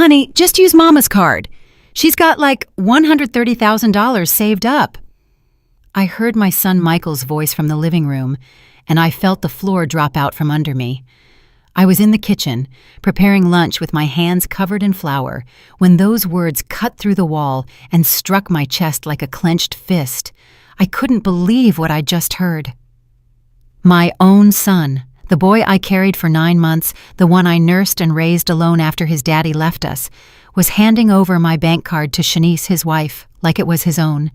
Honey, just use Mama's card. She's got like $130,000 saved up. I heard my son Michael's voice from the living room, and I felt the floor drop out from under me. I was in the kitchen, preparing lunch with my hands covered in flour, when those words cut through the wall and struck my chest like a clenched fist. I couldn't believe what I'd just heard. My own son, the boy I carried for 9 months, the one I nursed and raised alone after his daddy left us, was handing over my bank card to Shanice, his wife, like it was his own.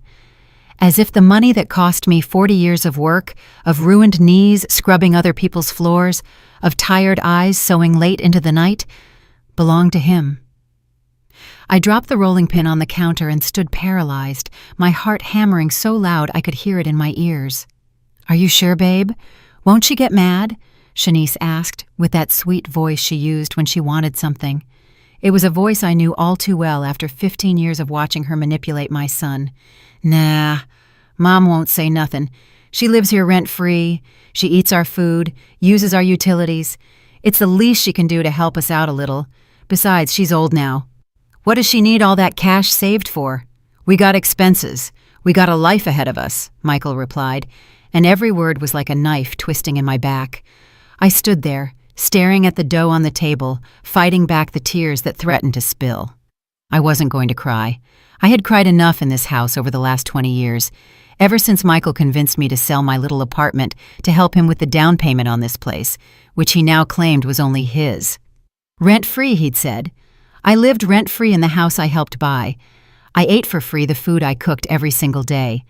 As if the money that cost me 40 years of work, of ruined knees scrubbing other people's floors, of tired eyes sewing late into the night, belonged to him. I dropped the rolling pin on the counter and stood paralyzed, my heart hammering so loud I could hear it in my ears. "Are you sure, babe? Won't she get mad?" Shanice asked, with that sweet voice she used when she wanted something. It was a voice I knew all too well after 15 years of watching her manipulate my son. "Nah, Mom won't say nothin'. She lives here rent-free. She eats our food, uses our utilities. It's the least she can do to help us out a little. Besides, she's old now. What does she need all that cash saved for? We got expenses. We got a life ahead of us," Michael replied, and every word was like a knife twisting in my back. I stood there, staring at the dough on the table, fighting back the tears that threatened to spill. I wasn't going to cry. I had cried enough in this house over the last 20 years, ever since Michael convinced me to sell my little apartment to help him with the down payment on this place, which he now claimed was only his. Rent-free, he'd said. I lived rent-free in the house I helped buy. I ate for free the food I cooked every single day.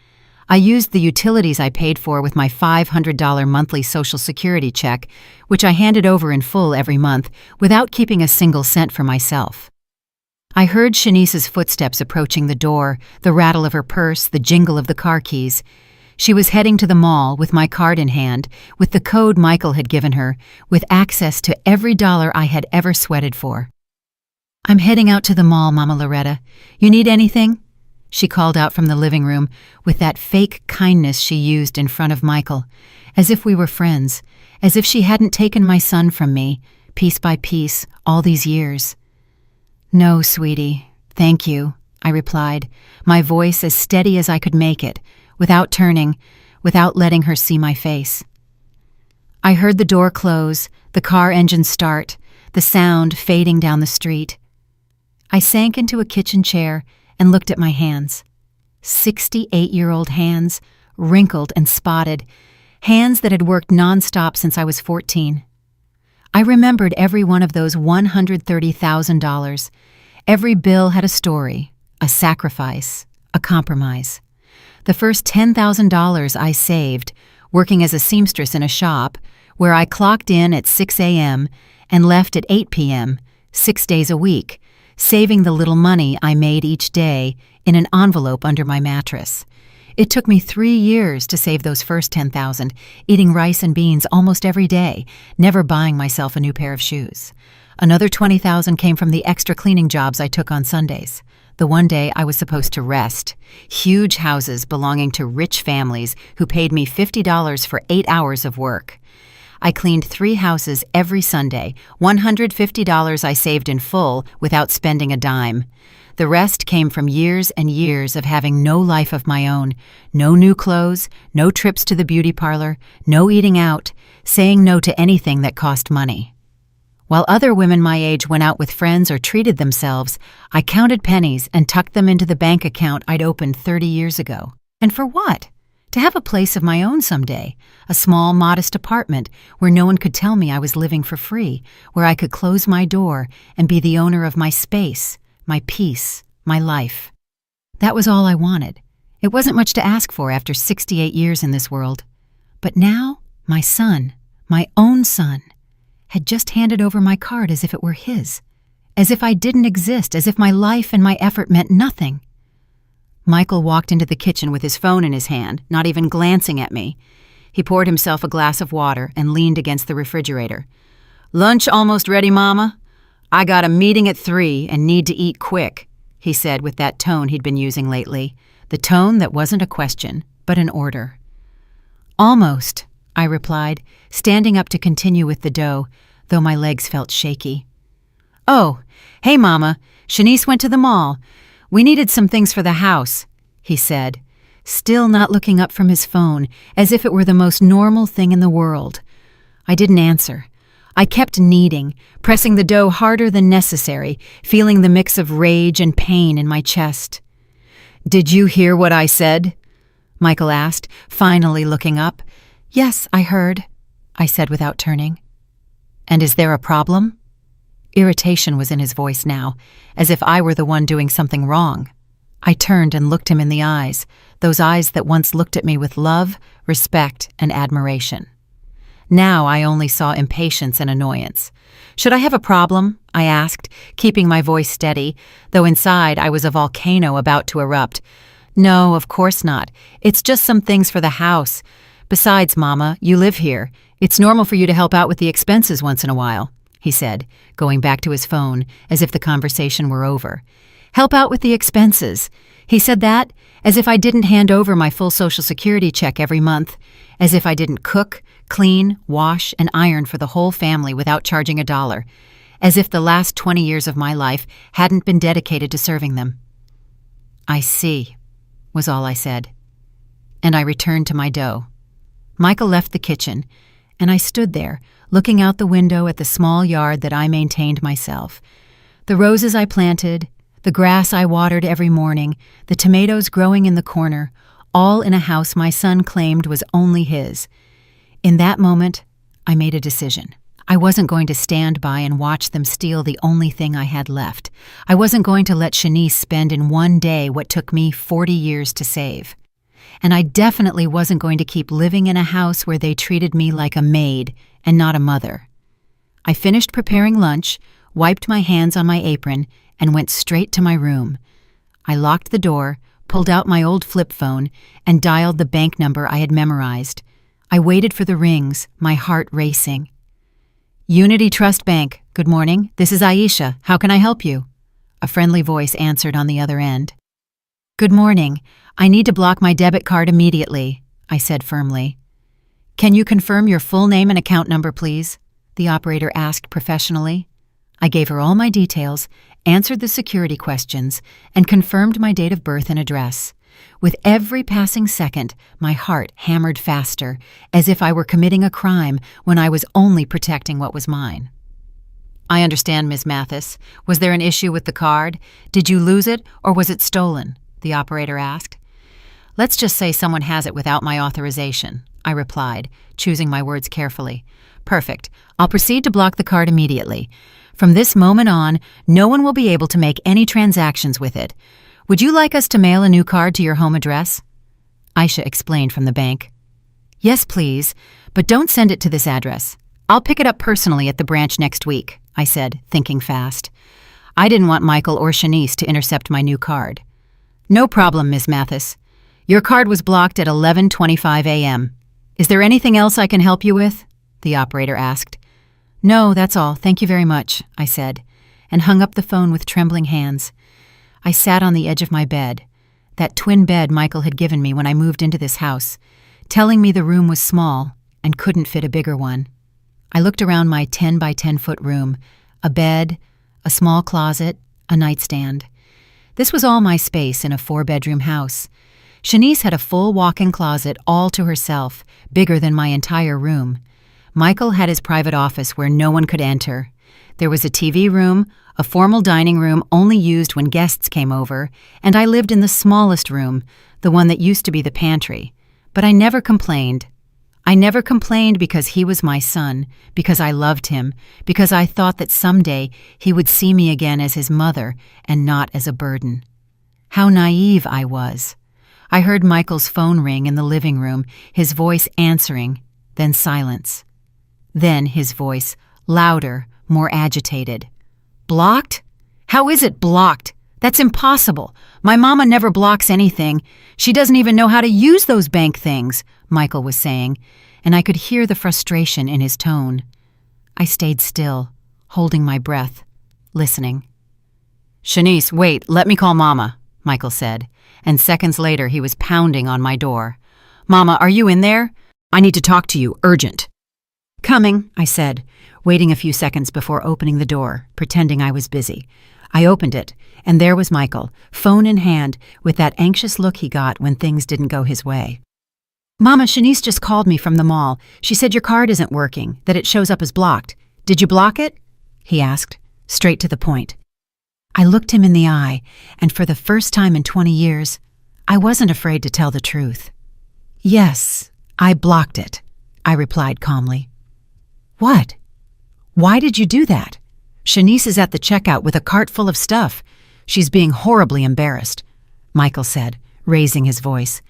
I used the utilities I paid for with my $500 monthly Social Security check, which I handed over in full every month without keeping a single cent for myself. I heard Shanice's footsteps approaching the door, the rattle of her purse, the jingle of the car keys. She was heading to the mall with my card in hand, with the code Michael had given her, with access to every dollar I had ever sweated for. "I'm heading out to the mall, Mama Loretta. You need anything?" She called out from the living room with that fake kindness she used in front of Michael, as if we were friends, as if she hadn't taken my son from me, piece by piece, all these years. "No, sweetie, thank you," I replied, my voice as steady as I could make it, without turning, without letting her see my face. I heard the door close, the car engine start, the sound fading down the street. I sank into a kitchen chair and looked at my hands. 68-year-old hands, wrinkled and spotted, hands that had worked nonstop since I was 14. I remembered every one of those $130,000. Every bill had a story, a sacrifice, a compromise. The first $10,000 I saved, working as a seamstress in a shop, where I clocked in at 6 a.m. and left at 8 p.m., 6 days a week, saving the little money I made each day in an envelope under my mattress. It took me 3 years to save those first $10,000, eating rice and beans almost every day, never buying myself a new pair of shoes. Another $20,000 came from the extra cleaning jobs I took on Sundays. The one day I was supposed to rest. Huge houses belonging to rich families who paid me $50 for 8 hours of work. I cleaned 3 houses every Sunday, $150 I saved in full without spending a dime. The rest came from years and years of having no life of my own, no new clothes, no trips to the beauty parlor, no eating out, saying no to anything that cost money. While other women my age went out with friends or treated themselves, I counted pennies and tucked them into the bank account I'd opened 30 years ago. And for what? To have a place of my own someday, a small, modest apartment where no one could tell me I was living for free, where I could close my door and be the owner of my space, my peace, my life. That was all I wanted. It wasn't much to ask for after 68 years in this world. But now, my son, my own son, had just handed over my card as if it were his, as if I didn't exist, as if my life and my effort meant nothing. Michael walked into the kitchen with his phone in his hand, not even glancing at me. He poured himself a glass of water and leaned against the refrigerator. "Lunch almost ready, Mama? I got a meeting at 3 and need to eat quick," he said with that tone he'd been using lately, the tone that wasn't a question, but an order. "Almost," I replied, standing up to continue with the dough, though my legs felt shaky. "Oh, hey, Mama. Shanice went to the mall. We needed some things for the house," he said, still not looking up from his phone, as if it were the most normal thing in the world. I didn't answer. I kept kneading, pressing the dough harder than necessary, feeling the mix of rage and pain in my chest. "Did you hear what I said?" Michael asked, finally looking up. "Yes, I heard," I said without turning. "And is there a problem?" Irritation was in his voice now, as if I were the one doing something wrong. I turned and looked him in the eyes, those eyes that once looked at me with love, respect, and admiration. Now I only saw impatience and annoyance. "Should I have a problem?" I asked, keeping my voice steady, though inside I was a volcano about to erupt. "No, of course not. It's just some things for the house. Besides, Mama, you live here. It's normal for you to help out with the expenses once in a while," he said, going back to his phone as if the conversation were over. "Help out with the expenses." He said that as if I didn't hand over my full Social Security check every month, as if I didn't cook, clean, wash, and iron for the whole family without charging $1, as if the last 20 years of my life hadn't been dedicated to serving them. "I see," was all I said. And I returned to my dough. Michael left the kitchen, and I stood there, looking out the window at the small yard that I maintained myself. The roses I planted, the grass I watered every morning, the tomatoes growing in the corner, all in a house my son claimed was only his. In that moment, I made a decision. I wasn't going to stand by and watch them steal the only thing I had left. I wasn't going to let Shanice spend in one day what took me 40 years to save. And I definitely wasn't going to keep living in a house where they treated me like a maid and not a mother. I finished preparing lunch, wiped my hands on my apron, and went straight to my room. I locked the door, pulled out my old flip phone, and dialed the bank number I had memorized. I waited for the rings, my heart racing. "Unity Trust Bank, good morning. This is Aisha. How can I help you?" A friendly voice answered on the other end. "Good morning. I need to block my debit card immediately," I said firmly. "Can you confirm your full name and account number, please?" the operator asked professionally. I gave her all my details, answered the security questions, and confirmed my date of birth and address. With every passing second, my heart hammered faster, as if I were committing a crime when I was only protecting what was mine. "I understand, Ms. Mathis. Was there an issue with the card? Did you lose it, or was it stolen?" the operator asked. "Let's just say someone has it without my authorization," I replied, choosing my words carefully. "Perfect. I'll proceed to block the card immediately. From this moment on, no one will be able to make any transactions with it. Would you like us to mail a new card to your home address?" Aisha explained from the bank. "Yes, please, but don't send it to this address. I'll pick it up personally at the branch next week," I said, thinking fast. I didn't want Michael or Shanice to intercept my new card. "No problem, Ms. Mathis. Your card was blocked at 11:25 a.m. Is there anything else I can help you with?" the operator asked. "No, that's all. Thank you very much," I said, and hung up the phone with trembling hands. I sat on the edge of my bed, that twin bed Michael had given me when I moved into this house, telling me the room was small and couldn't fit a bigger one. I looked around my 10 by 10 foot room, a bed, a small closet, a nightstand. This was all my space in a 4-bedroom house. Shanice had a full walk-in closet all to herself, bigger than my entire room. Michael had his private office where no one could enter. There was a TV room, a formal dining room only used when guests came over, and I lived in the smallest room, the one that used to be the pantry. But I never complained. I never complained because he was my son, because I loved him, because I thought that someday he would see me again as his mother and not as a burden. How naive I was. I heard Michael's phone ring in the living room, his voice answering, then silence. Then his voice, louder, more agitated. "Blocked? How is it blocked? That's impossible. My mama never blocks anything. She doesn't even know how to use those bank things," Michael was saying, and I could hear the frustration in his tone. I stayed still, holding my breath, listening. "Shanice, wait, let me call Mama," Michael said, and seconds later he was pounding on my door. "Mama, are you in there? I need to talk to you, urgent." Coming, I said, waiting a few seconds before opening the door, pretending I was busy. I opened it, and there was Michael, phone in hand, with that anxious look he got when things didn't go his way. Mama, Shanice just called me from the mall. She said your card isn't working, that it shows up as blocked. Did you block it? He asked, straight to the point. I looked him in the eye, and for the first time in 20 years, I wasn't afraid to tell the truth. Yes, I blocked it, I replied calmly. What? Why did you do that? Shanice is at the checkout with a cart full of stuff. She's being horribly embarrassed, Michael said, raising his voice.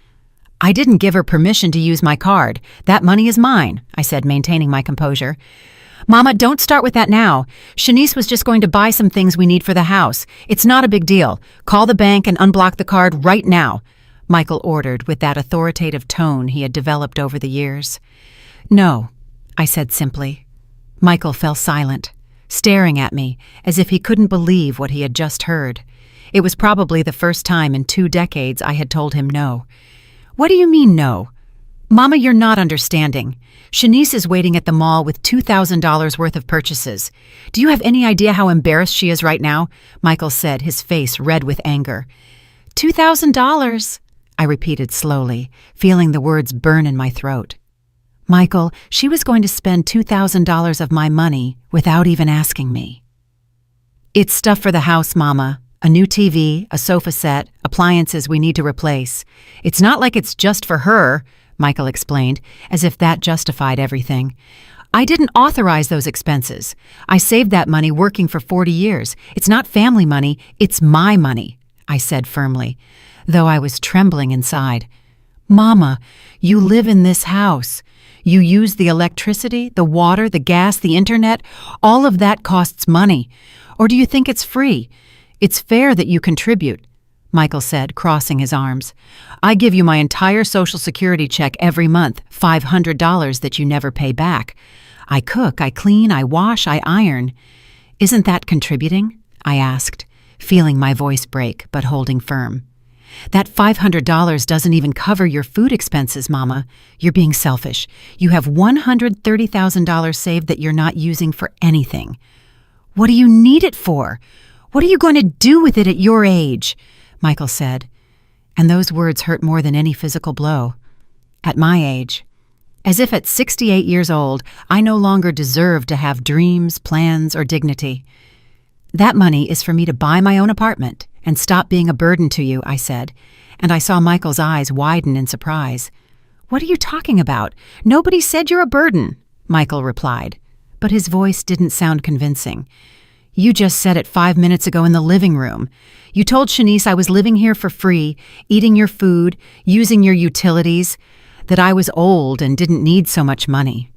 I didn't give her permission to use my card. That money is mine, I said, maintaining my composure. Mama, don't start with that now. Shanice was just going to buy some things we need for the house. It's not a big deal. Call the bank and unblock the card right now, Michael ordered with that authoritative tone he had developed over the years. No, I said simply. Michael fell silent, staring at me as if he couldn't believe what he had just heard. It was probably the first time in 2 decades I had told him no. What do you mean no? Mama, you're not understanding. Shanice is waiting at the mall with $2,000 worth of purchases. Do you have any idea how embarrassed she is right now? Michael said, his face red with anger. $2,000, I repeated slowly, feeling the words burn in my throat. Michael, she was going to spend $2,000 of my money without even asking me. It's stuff for the house, Mama. A new TV, a sofa set, appliances we need to replace. It's not like it's just for her, Michael explained, as if that justified everything. I didn't authorize those expenses. I saved that money working for 40 years. It's not family money, it's my money, I said firmly, though I was trembling inside. Mama, you live in this house. You use the electricity, the water, the gas, the internet. All of that costs money. Or do you think it's free? It's fair that you contribute, Michael said, crossing his arms. I give you my entire Social Security check every month, $500 that you never pay back. I cook, I clean, I wash, I iron. Isn't that contributing? I asked, feeling my voice break but holding firm. That $500 doesn't even cover your food expenses, Mama. You're being selfish. You have $130,000 saved that you're not using for anything. What do you need it for? What are you going to do with it at your age? Michael said, and those words hurt more than any physical blow. At my age, as if at 68 years old, I no longer deserved to have dreams, plans, or dignity. That money is for me to buy my own apartment and stop being a burden to you, I said, and I saw Michael's eyes widen in surprise. What are you talking about? Nobody said you're a burden, Michael replied, but his voice didn't sound convincing. You just said it 5 minutes ago in the living room. You told Shanice I was living here for free, eating your food, using your utilities, that I was old and didn't need so much money.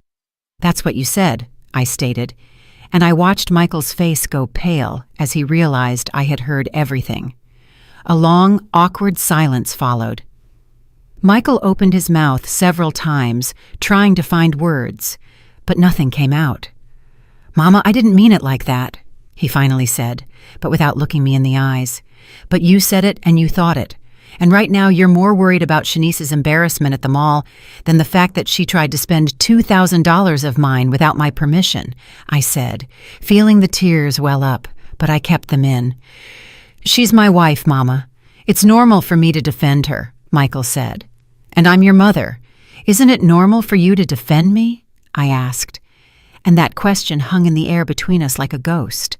That's what you said, I stated, and I watched Michael's face go pale as he realized I had heard everything. A long, awkward silence followed. Michael opened his mouth several times, trying to find words, but nothing came out. Mama, I didn't mean it like that, he finally said, but without looking me in the eyes. But you said it and you thought it. And right now you're more worried about Shanice's embarrassment at the mall than the fact that she tried to spend $2,000 of mine without my permission, I said, feeling the tears well up, but I kept them in. She's my wife, Mama. It's normal for me to defend her, Michael said. And I'm your mother. Isn't it normal for you to defend me? I asked. And that question hung in the air between us like a ghost.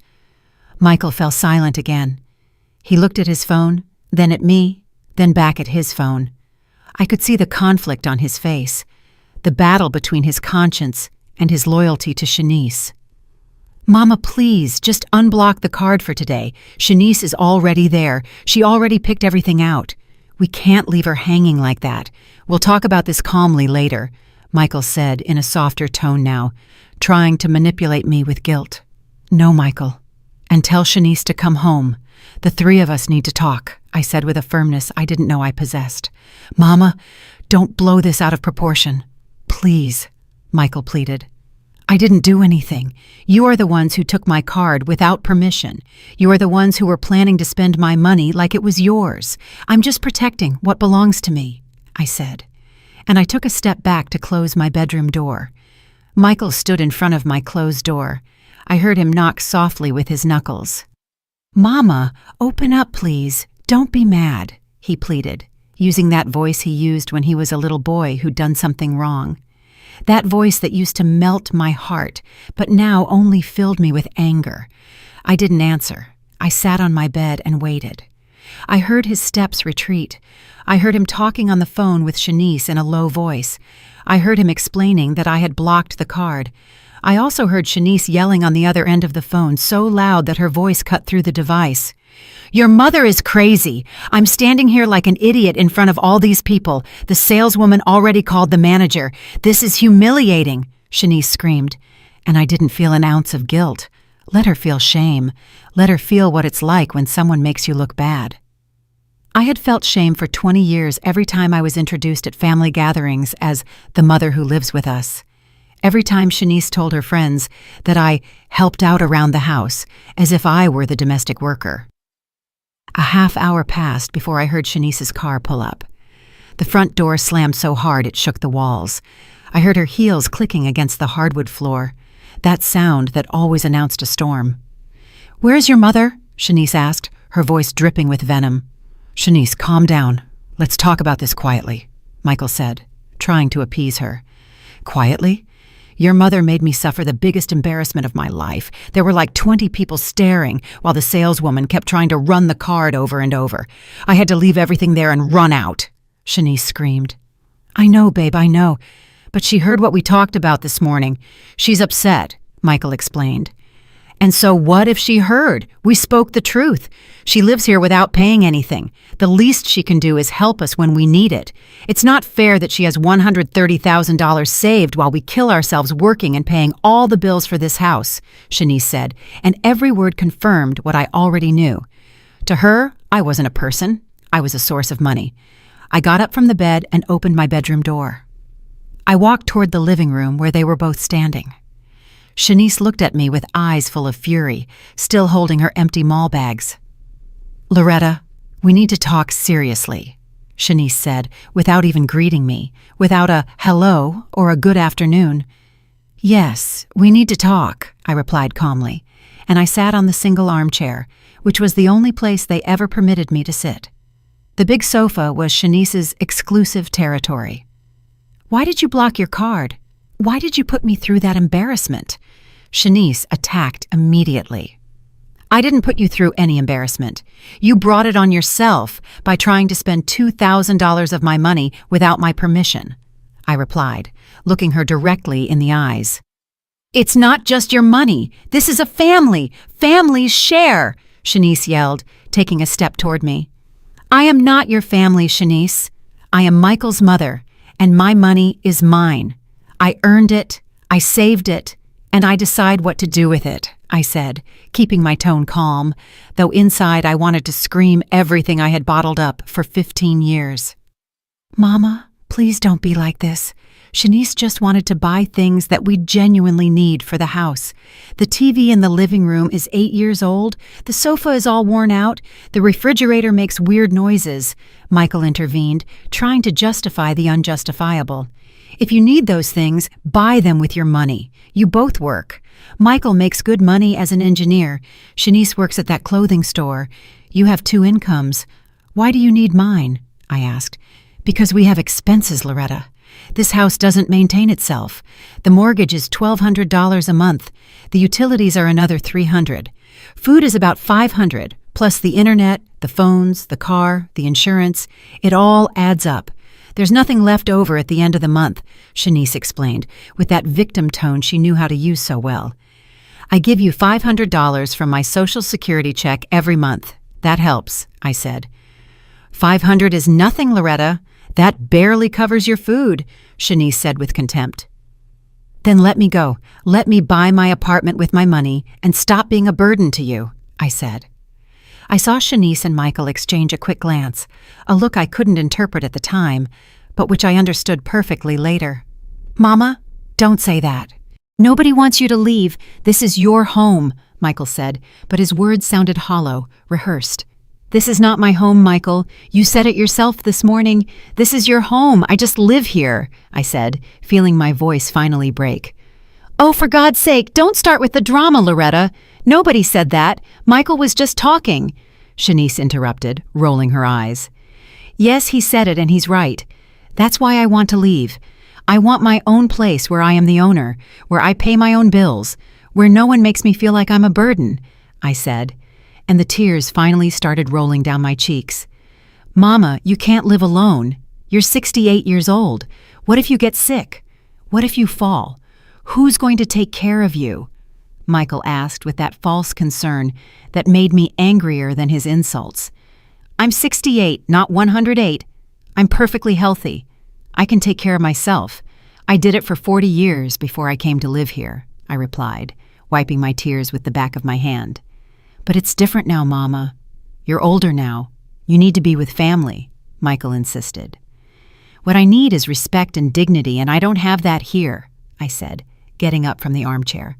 Michael fell silent again. He looked at his phone, then at me, then back at his phone. I could see the conflict on his face, the battle between his conscience and his loyalty to Shanice. Mama, please, just unblock the card for today. Shanice is already there. She already picked everything out. We can't leave her hanging like that. We'll talk about this calmly later, Michael said in a softer tone now, trying to manipulate me with guilt. No, Michael. And tell Shanice to come home. The 3 of us need to talk, I said with a firmness I didn't know I possessed. Mama, don't blow this out of proportion. Please, Michael pleaded. I didn't do anything. You are the ones who took my card without permission. You are the ones who were planning to spend my money like it was yours. I'm just protecting what belongs to me, I said. And I took a step back to close my bedroom door. Michael stood in front of my closed door. I heard him knock softly with his knuckles. "Mama, open up, please. Don't be mad," he pleaded, using that voice he used when he was a little boy who'd done something wrong. That voice that used to melt my heart, but now only filled me with anger. I didn't answer. I sat on my bed and waited. I heard his steps retreat. I heard him talking on the phone with Shanice in a low voice. I heard him explaining that I had blocked the card. I also heard Shanice yelling on the other end of the phone so loud that her voice cut through the device. "Your mother is crazy. I'm standing here like an idiot in front of all these people. The saleswoman already called the manager. This is humiliating," Shanice screamed. And I didn't feel an ounce of guilt. Let her feel shame. Let her feel what it's like when someone makes you look bad. I had felt shame for 20 years every time I was introduced at family gatherings as the mother who lives with us. Every time Shanice told her friends that I helped out around the house, as if I were the domestic worker. A half hour passed before I heard Shanice's car pull up. The front door slammed so hard it shook the walls. I heard her heels clicking against the hardwood floor, that sound that always announced a storm. "Where's your mother?" Shanice asked, her voice dripping with venom. "Shanice, calm down. Let's talk about this quietly," Michael said, trying to appease her. "Quietly? Your mother made me suffer the biggest embarrassment of my life. There were like 20 people staring while the saleswoman kept trying to run the card over and over. I had to leave everything there and run out," Shanice screamed. "I know, babe, I know. But she heard what we talked about this morning. She's upset," Michael explained. "And so what if she heard? We spoke the truth. She lives here without paying anything. The least she can do is help us when we need it. It's not fair that she has $130,000 saved while we kill ourselves working and paying all the bills for this house," Shanice said, and every word confirmed what I already knew. To her, I wasn't a person. I was a source of money. I got up from the bed and opened my bedroom door. I walked toward the living room where they were both standing. Shanice looked at me with eyes full of fury, still holding her empty mall bags. "Loretta, we need to talk seriously," Shanice said, without even greeting me, without a hello or a good afternoon. "Yes, we need to talk," I replied calmly, and I sat on the single armchair, which was the only place they ever permitted me to sit. The big sofa was Shanice's exclusive territory. "Why did you block your card? Why did you put me through that embarrassment?" Shanice attacked immediately. "I didn't put you through any embarrassment. You brought it on yourself by trying to spend $2,000 of my money without my permission," I replied, looking her directly in the eyes. "It's not just your money. This is a family. Families share," Shanice yelled, taking a step toward me. "I am not your family, Shanice. I am Michael's mother, and my money is mine. I earned it, I saved it, and I decide what to do with it," I said, keeping my tone calm, though inside I wanted to scream everything I had bottled up for 15 years. "Mama, please don't be like this. Shanice just wanted to buy things that we genuinely need for the house. The TV in the living room is 8 years old, the sofa is all worn out, the refrigerator makes weird noises," Michael intervened, trying to justify the unjustifiable. "If you need those things, buy them with your money. You both work. Michael makes good money as an engineer. Shanice works at that clothing store. You have 2 incomes. Why do you need mine?" I asked. "Because we have expenses, Loretta. This house doesn't maintain itself. The mortgage is $1,200 a month. The utilities are another $300. Food is about $500, plus the internet, the phones, the car, the insurance. It all adds up. There's nothing left over at the end of the month," Shanice explained, with that victim tone she knew how to use so well. "I give you $500 from my Social Security check every month. That helps," I said. "$500 is nothing, Loretta. That barely covers your food," Shanice said with contempt. "Then let me go. Let me buy my apartment with my money and stop being a burden to you," I said. I saw Shanice and Michael exchange a quick glance, a look I couldn't interpret at the time, but which I understood perfectly later. "Mama, don't say that. Nobody wants you to leave. This is your home," Michael said, but his words sounded hollow, rehearsed. "This is not my home, Michael. You said it yourself this morning. This is your home. I just live here," I said, feeling my voice finally break. "Oh, for God's sake, don't start with the drama, Loretta. Nobody said that. Michael was just talking," Shanice interrupted, rolling her eyes. "Yes, he said it and he's right. That's why I want to leave. I want my own place where I am the owner, where I pay my own bills, where no one makes me feel like I'm a burden," I said, and the tears finally started rolling down my cheeks. "Mama, you can't live alone. You're 68 years old. What if you get sick? What if you fall? Who's going to take care of you?" Michael asked with that false concern that made me angrier than his insults. "I'm 68, not 108. I'm perfectly healthy. I can take care of myself. I did it for 40 years before I came to live here," I replied, wiping my tears with the back of my hand. "But it's different now, Mama. You're older now. You need to be with family," Michael insisted. "What I need is respect and dignity, and I don't have that here," I said, getting up from the armchair.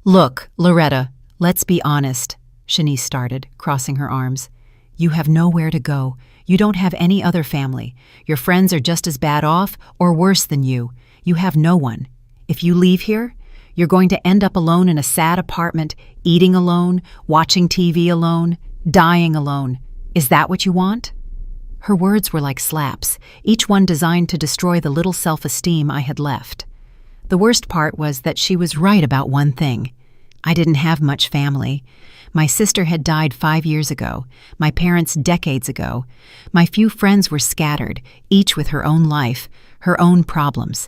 "Look, Loretta, let's be honest," Shanice started, crossing her arms. "You have nowhere to go. You don't have any other family. Your friends are just as bad off or worse than you. You have no one. If you leave here, you're going to end up alone in a sad apartment, eating alone, watching TV alone, dying alone. Is that what you want?" Her words were like slaps, each one designed to destroy the little self-esteem I had left. The worst part was that she was right about one thing. I didn't have much family. My sister had died 5 years ago, my parents decades ago. My few friends were scattered, each with her own life, her own problems.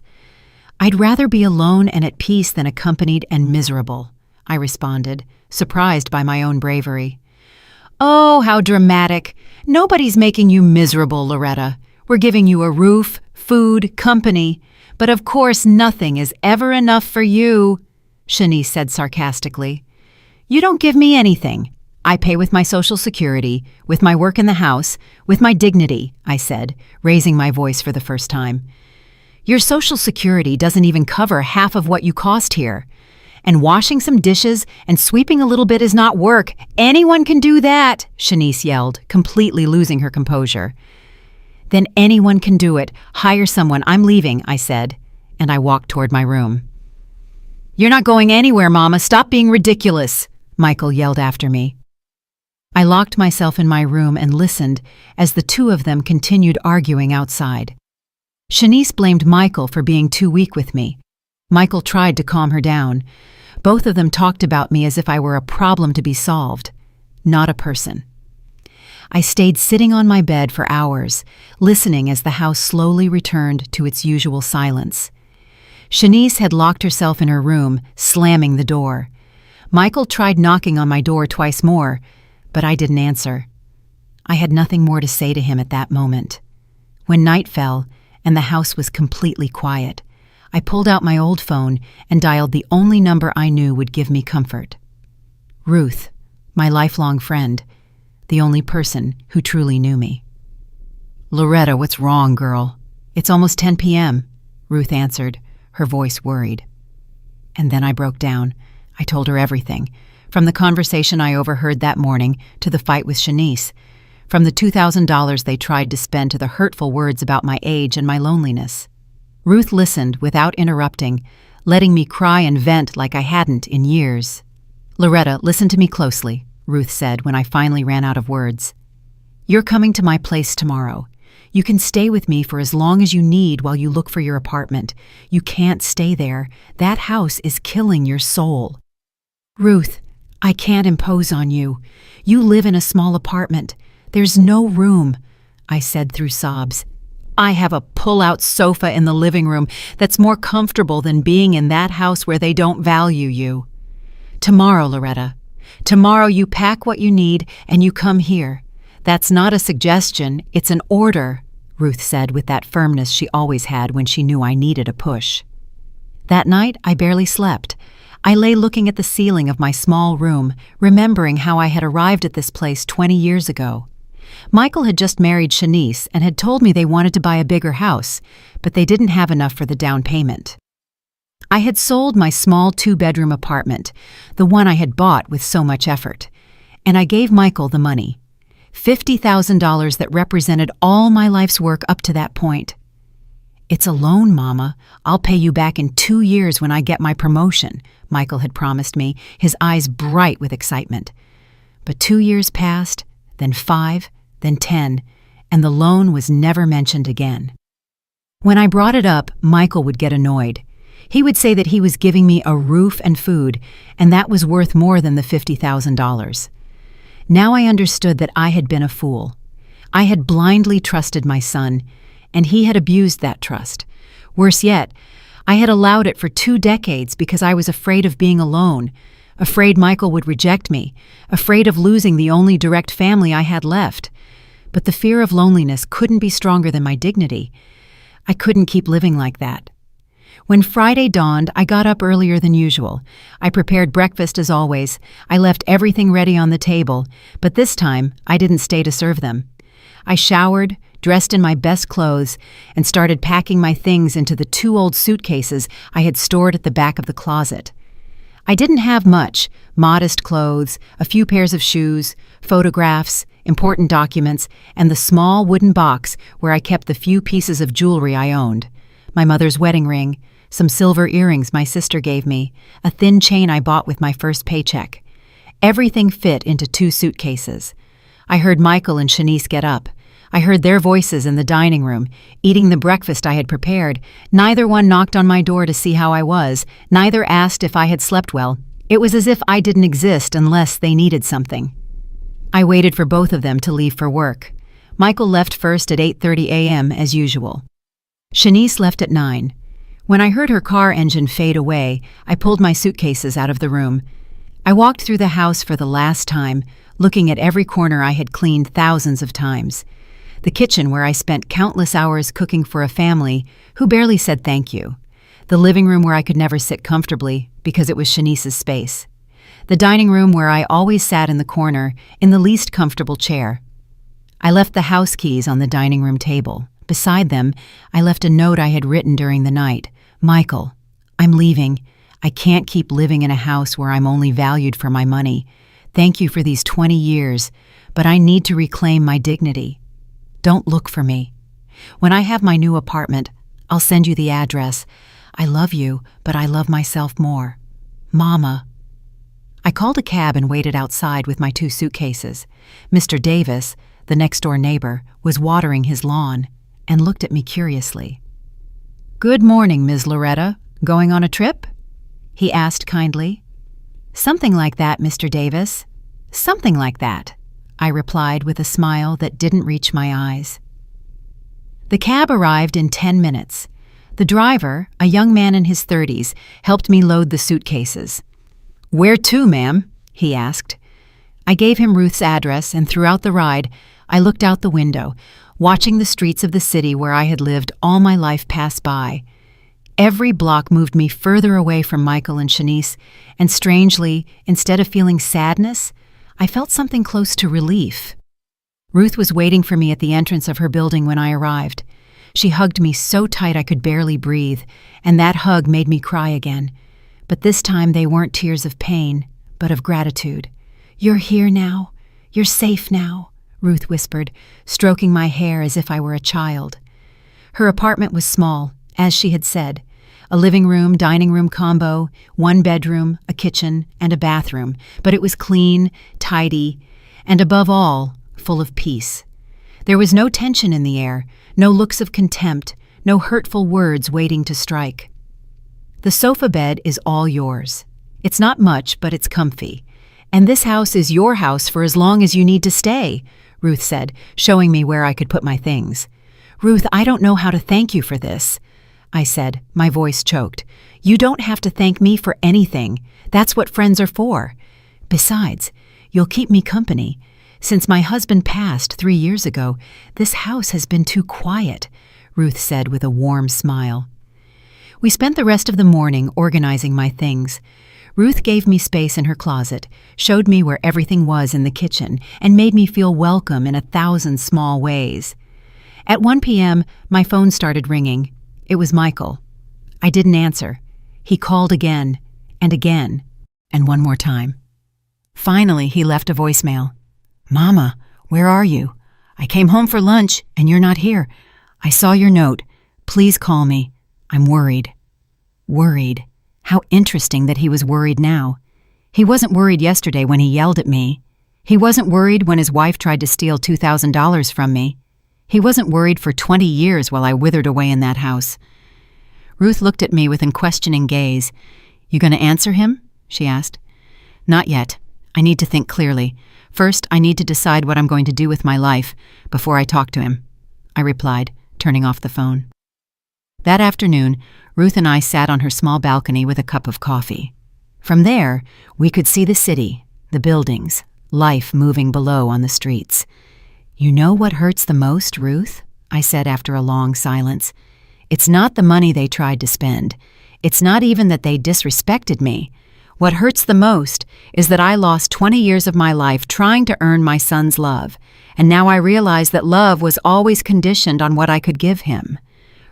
"I'd rather be alone and at peace than accompanied and miserable," I responded, surprised by my own bravery. "Oh, how dramatic. Nobody's making you miserable, Loretta. We're giving you a roof, food, company. But of course nothing is ever enough for you," Shanice said sarcastically. "You don't give me anything. I pay with my Social Security, with my work in the house, with my dignity," I said, raising my voice for the first time. "Your Social Security doesn't even cover half of what you cost here. And washing some dishes and sweeping a little bit is not work. Anyone can do that," Shanice yelled, completely losing her composure. "Then anyone can do it. Hire someone. I'm leaving," I said, and I walked toward my room. "You're not going anywhere, Mama. Stop being ridiculous," Michael yelled after me. I locked myself in my room and listened as the two of them continued arguing outside. Shanice blamed Michael for being too weak with me. Michael tried to calm her down. Both of them talked about me as if I were a problem to be solved, not a person. I stayed sitting on my bed for hours, listening as the house slowly returned to its usual silence. Shanice had locked herself in her room, slamming the door. Michael tried knocking on my door twice more, but I didn't answer. I had nothing more to say to him at that moment. When night fell and the house was completely quiet, I pulled out my old phone and dialed the only number I knew would give me comfort. Ruth, my lifelong friend, the only person who truly knew me. "Loretta, what's wrong, girl? It's almost 10 p.m., Ruth answered, her voice worried. And then I broke down. I told her everything, from the conversation I overheard that morning to the fight with Shanice, from the $2,000 they tried to spend to the hurtful words about my age and my loneliness. Ruth listened without interrupting, letting me cry and vent like I hadn't in years. "Loretta, listen to me closely," Ruth said when I finally ran out of words. "You're coming to my place tomorrow. You can stay with me for as long as you need while you look for your apartment. You can't stay there. That house is killing your soul." "Ruth, I can't impose on you. You live in a small apartment. There's no room," I said through sobs. "I have a pull-out sofa in the living room that's more comfortable than being in that house where they don't value you. Tomorrow, Loretta. Tomorrow you pack what you need and you come here. That's not a suggestion, it's an order," Ruth said with that firmness she always had when she knew I needed a push. That night, I barely slept. I lay looking at the ceiling of my small room, remembering how I had arrived at this place 20 years ago. Michael had just married Shanice and had told me they wanted to buy a bigger house, but they didn't have enough for the down payment. I had sold my small 2-bedroom apartment, the one I had bought with so much effort, and I gave Michael the money, $50,000 that represented all my life's work up to that point. "It's a loan, Mama. I'll pay you back in 2 years when I get my promotion," Michael had promised me, his eyes bright with excitement. But 2 years passed, then 5, then 10, and the loan was never mentioned again. When I brought it up, Michael would get annoyed. He would say that he was giving me a roof and food, and that was worth more than the $50,000. Now I understood that I had been a fool. I had blindly trusted my son, and he had abused that trust. Worse yet, I had allowed it for 2 decades because I was afraid of being alone, afraid Michael would reject me, afraid of losing the only direct family I had left. But the fear of loneliness couldn't be stronger than my dignity. I couldn't keep living like that. When Friday dawned, I got up earlier than usual. I prepared breakfast as always. I left everything ready on the table, but this time I didn't stay to serve them. I showered, dressed in my best clothes, and started packing my things into the 2 old suitcases I had stored at the back of the closet. I didn't have much: modest clothes, a few pairs of shoes, photographs, important documents, and the small wooden box where I kept the few pieces of jewelry I owned. My mother's wedding ring, some silver earrings my sister gave me, a thin chain I bought with my first paycheck. Everything fit into 2 suitcases. I heard Michael and Shanice get up. I heard their voices in the dining room, eating the breakfast I had prepared. Neither one knocked on my door to see how I was. Neither asked if I had slept well. It was as if I didn't exist unless they needed something. I waited for both of them to leave for work. Michael left first at 8:30 a.m. as usual. Shanice left at 9. When I heard her car engine fade away, I pulled my suitcases out of the room. I walked through the house for the last time, looking at every corner I had cleaned thousands of times. The kitchen where I spent countless hours cooking for a family who barely said thank you. The living room where I could never sit comfortably because it was Shanice's space. The dining room where I always sat in the corner, in the least comfortable chair. I left the house keys on the dining room table. Beside them, I left a note I had written during the night. "Michael, I'm leaving. I can't keep living in a house where I'm only valued for my money. Thank you for these 20 years, but I need to reclaim my dignity. Don't look for me. When I have my new apartment, I'll send you the address. I love you, but I love myself more. Mama." I called a cab and waited outside with my 2 suitcases. Mr. Davis, the next-door neighbor, was watering his lawn and looked at me curiously. "Good morning, Ms. Loretta. Going on a trip?" he asked kindly. "Something like that, Mr. Davis. Something like that," I replied with a smile that didn't reach my eyes. The cab arrived in 10 minutes. The driver, a young man in his 30s, helped me load the suitcases. "Where to, ma'am?" he asked. I gave him Ruth's address, and throughout the ride, I looked out the window, watching the streets of the city where I had lived all my life pass by. Every block moved me further away from Michael and Shanice, and strangely, instead of feeling sadness, I felt something close to relief. Ruth was waiting for me at the entrance of her building when I arrived. She hugged me so tight I could barely breathe, and that hug made me cry again. But this time they weren't tears of pain, but of gratitude. "You're here now. You're safe now," Ruth whispered, stroking my hair as if I were a child. Her apartment was small, as she had said. A living room, dining room combo, 1 bedroom, a kitchen, and a bathroom, but it was clean, tidy, and above all, full of peace. There was no tension in the air, no looks of contempt, no hurtful words waiting to strike. "The sofa bed is all yours. It's not much, but it's comfy. And this house is your house for as long as you need to stay," Ruth said, showing me where I could put my things. "Ruth, I don't know how to thank you for this," I said, my voice choked. "You don't have to thank me for anything. That's what friends are for. Besides, you'll keep me company. Since my husband passed 3 years ago, this house has been too quiet," Ruth said with a warm smile. We spent the rest of the morning organizing my things. Ruth gave me space in her closet, showed me where everything was in the kitchen, and made me feel welcome in 1,000 small ways. At 1 p.m., my phone started ringing. It was Michael. I didn't answer. He called again, and one more time. Finally, he left a voicemail. "Mama, where are you? I came home for lunch, and you're not here. I saw your note. Please call me. I'm worried." Worried. How interesting that he was worried now. He wasn't worried yesterday when he yelled at me. He wasn't worried when his wife tried to steal $2,000 from me. He wasn't worried for 20 years while I withered away in that house. Ruth looked at me with a questioning gaze. "You going to answer him?" she asked. "Not yet. I need to think clearly. First, I need to decide what I'm going to do with my life before I talk to him," I replied, turning off the phone. That afternoon, Ruth and I sat on her small balcony with a cup of coffee. From there, we could see the city, the buildings, life moving below on the streets. "You know what hurts the most, Ruth?" I said after a long silence. "It's not the money they tried to spend. It's not even that they disrespected me. What hurts the most is that I lost 20 years of my life trying to earn my son's love, and now I realize that love was always conditioned on what I could give him."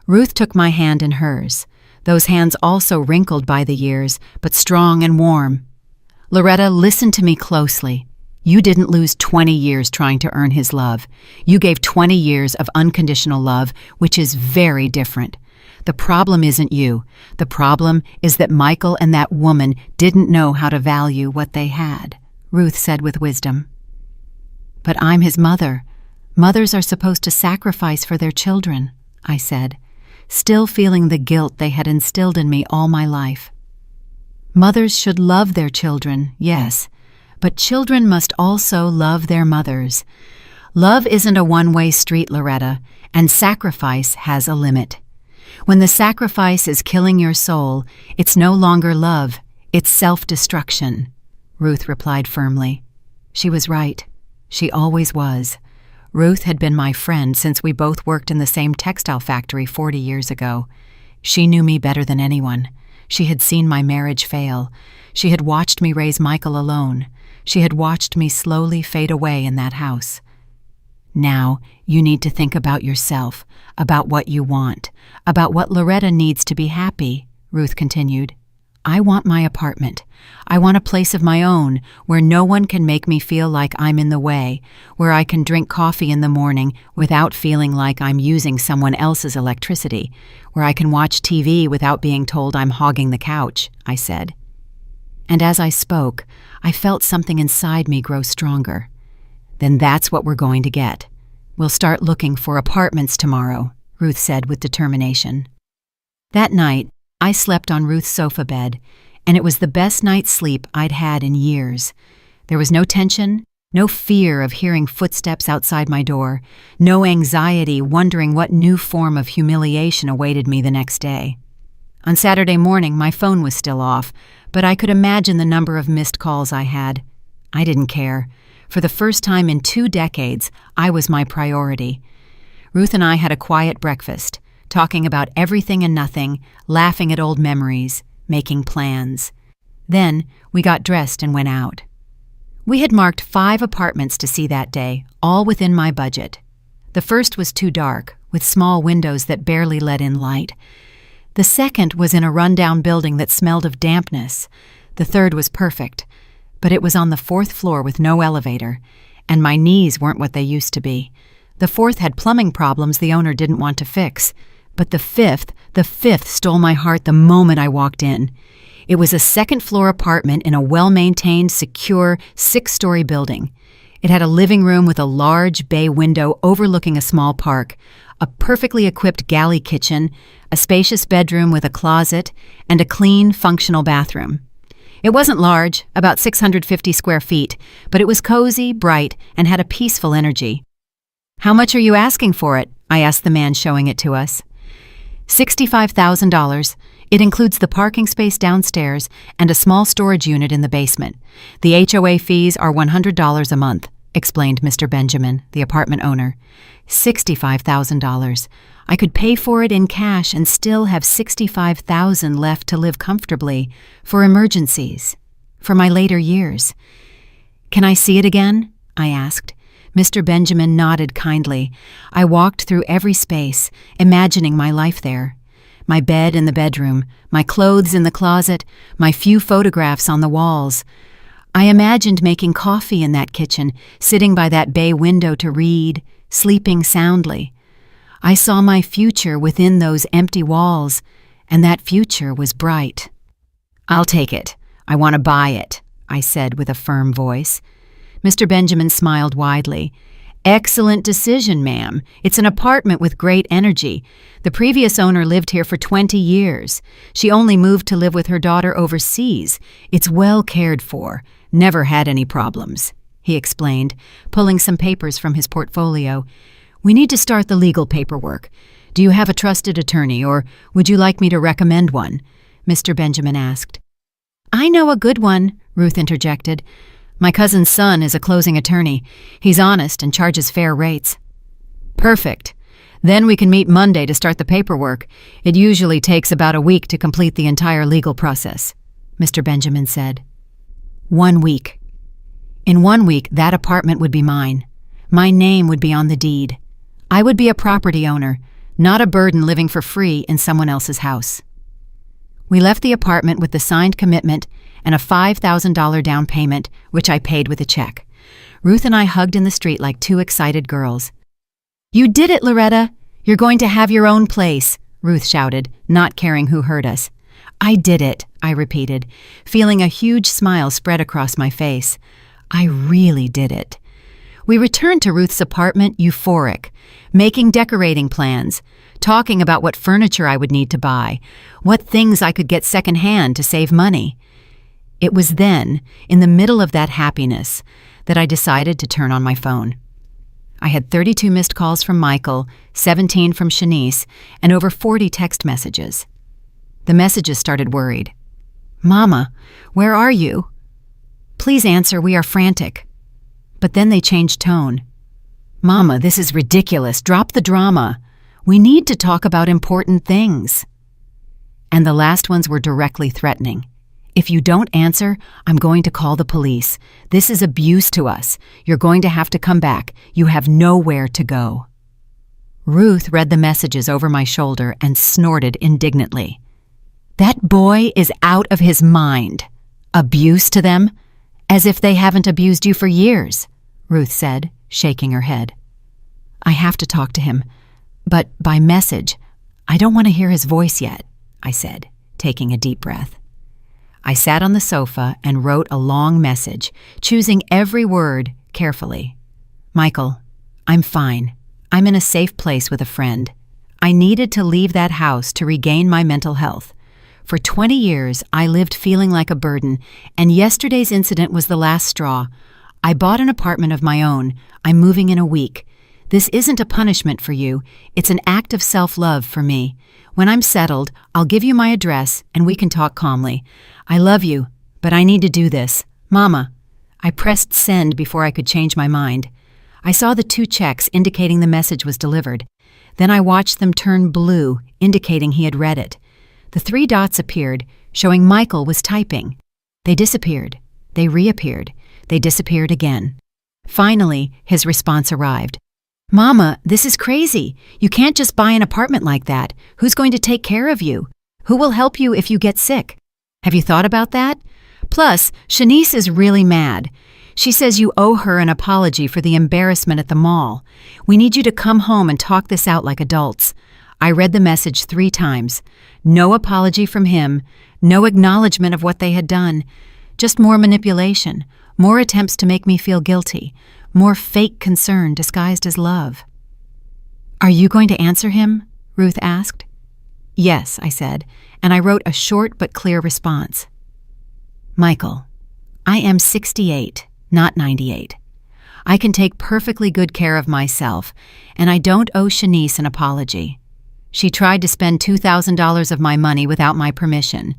Ruth took my hand in hers, those hands also wrinkled by the years, but strong and warm. "Loretta, listen to me closely. You didn't lose 20 years trying to earn his love. You gave 20 years of unconditional love, which is very different. The problem isn't you. The problem is that Michael and that woman didn't know how to value what they had," Ruth said with wisdom. "But I'm his mother. Mothers are supposed to sacrifice for their children," I said, still feeling the guilt they had instilled in me all my life. "Mothers should love their children, yes, but children must also love their mothers. Love isn't a one-way street, Loretta, and sacrifice has a limit. When the sacrifice is killing your soul, it's no longer love, it's self-destruction," Ruth replied firmly. She was right. She always was. Ruth had been my friend since we both worked in the same textile factory 40 years ago. She knew me better than anyone. She had seen my marriage fail. She had watched me raise Michael alone. She had watched me slowly fade away in that house. "Now, you need to think about yourself, about what you want, about what Loretta needs to be happy," Ruth continued. "I want my apartment. I want a place of my own where no one can make me feel like I'm in the way, where I can drink coffee in the morning without feeling like I'm using someone else's electricity, where I can watch TV without being told I'm hogging the couch," I said. And as I spoke, I felt something inside me grow stronger. "Then that's what we're going to get. We'll start looking for apartments tomorrow," Ruth said with determination. That night, I slept on Ruth's sofa bed, and it was the best night's sleep I'd had in years. There was no tension, no fear of hearing footsteps outside my door, no anxiety wondering what new form of humiliation awaited me the next day. On Saturday morning, my phone was still off, but I could imagine the number of missed calls I had. I didn't care. For the first time in 2 decades, I was my priority. Ruth and I had a quiet breakfast, talking about everything and nothing, laughing at old memories, making plans. Then we got dressed and went out. We had marked 5 apartments to see that day, all within my budget. The first was too dark, with small windows that barely let in light. The second was in a rundown building that smelled of dampness. The third was perfect, but it was on the 4th floor with no elevator, and my knees weren't what they used to be. The 4th had plumbing problems the owner didn't want to fix. But the fifth stole my heart the moment I walked in. It was a 2nd-floor apartment in a well-maintained, secure, 6-story building. It had a living room with a large bay window overlooking a small park, a perfectly equipped galley kitchen, a spacious bedroom with a closet, and a clean, functional bathroom. It wasn't large, about 650 square feet, but it was cozy, bright, and had a peaceful energy. "How much are you asking for it?" I asked the man showing it to us. $65,000. It includes the parking space downstairs and a small storage unit in the basement. The HOA fees are $100 a month, explained Mr. Benjamin, the apartment owner. $65,000. I could pay for it in cash and still have $65,000 left to live comfortably, for emergencies, for my later years. "Can I see it again?" I asked. Mr. Benjamin nodded kindly. I walked through every space, imagining my life there. My bed in the bedroom, my clothes in the closet, my few photographs on the walls. I imagined making coffee in that kitchen, sitting by that bay window to read, sleeping soundly. I saw my future within those empty walls, and that future was bright. "I'll take it. I want to buy it," I said with a firm voice. Mr. Benjamin smiled widely. "Excellent decision, ma'am. It's an apartment with great energy. The previous owner lived here for 20 years. She only moved to live with her daughter overseas. It's well cared for. Never had any problems," he explained, pulling some papers from his portfolio. "We need to start the legal paperwork. Do you have a trusted attorney, or would you like me to recommend one?" Mr. Benjamin asked. "I know a good one," Ruth interjected. "My cousin's son is a closing attorney. He's honest and charges fair rates." "Perfect. Then we can meet Monday to start the paperwork. It usually takes about a week to complete the entire legal process," Mr. Benjamin said. 1 week. In 1 week, that apartment would be mine. My name would be on the deed. I would be a property owner, not a burden living for free in someone else's house. We left the apartment with the signed commitment and a $5,000 down payment, which I paid with a check. Ruth and I hugged in the street like two excited girls. "You did it, Loretta! You're going to have your own place," Ruth shouted, not caring who heard us. "I did it," I repeated, feeling a huge smile spread across my face. I really did it. We returned to Ruth's apartment euphoric, making decorating plans, talking about what furniture I would need to buy, what things I could get secondhand to save money. It was then, in the middle of that happiness, that I decided to turn on my phone. I had 32 missed calls from Michael, 17 from Shanice, and over 40 text messages. The messages started worried. "Mama, where are you? Please answer, we are frantic." But then they changed tone. "Mama, this is ridiculous. Drop the drama. We need to talk about important things." And the last ones were directly threatening. "If you don't answer, I'm going to call the police. This is abuse to us. You're going to have to come back. You have nowhere to go." Ruth read the messages over my shoulder and snorted indignantly. "That boy is out of his mind. Abuse to them? As if they haven't abused you for years," Ruth said, shaking her head. "I have to talk to him, but by message. I don't want to hear his voice yet," I said, taking a deep breath. I sat on the sofa and wrote a long message, choosing every word carefully. "Michael, I'm fine. I'm in a safe place with a friend. I needed to leave that house to regain my mental health. For 20 years, I lived feeling like a burden, and yesterday's incident was the last straw. I bought an apartment of my own. I'm moving in a week. This isn't a punishment for you. It's an act of self-love for me. When I'm settled, I'll give you my address and we can talk calmly. I love you, but I need to do this. Mama." I pressed send before I could change my mind. I saw the 2 checks indicating the message was delivered. Then I watched them turn blue, indicating he had read it. The 3 dots appeared, showing Michael was typing. They disappeared. They reappeared. They disappeared again. Finally, his response arrived. "Mama, this is crazy. You can't just buy an apartment like that. Who's going to take care of you? Who will help you if you get sick? Have you thought about that? Plus, Shanice is really mad. She says you owe her an apology for the embarrassment at the mall. We need you to come home and talk this out like adults." I read the message 3 times. No apology from him, no acknowledgement of what they had done. Just more manipulation, more attempts to make me feel guilty, more fake concern disguised as love. "Are you going to answer him?" Ruth asked. "Yes," I said, and I wrote a short but clear response. "Michael, I am 68, not 98. I can take perfectly good care of myself, and I don't owe Shanice an apology. She tried to spend $2,000 of my money without my permission.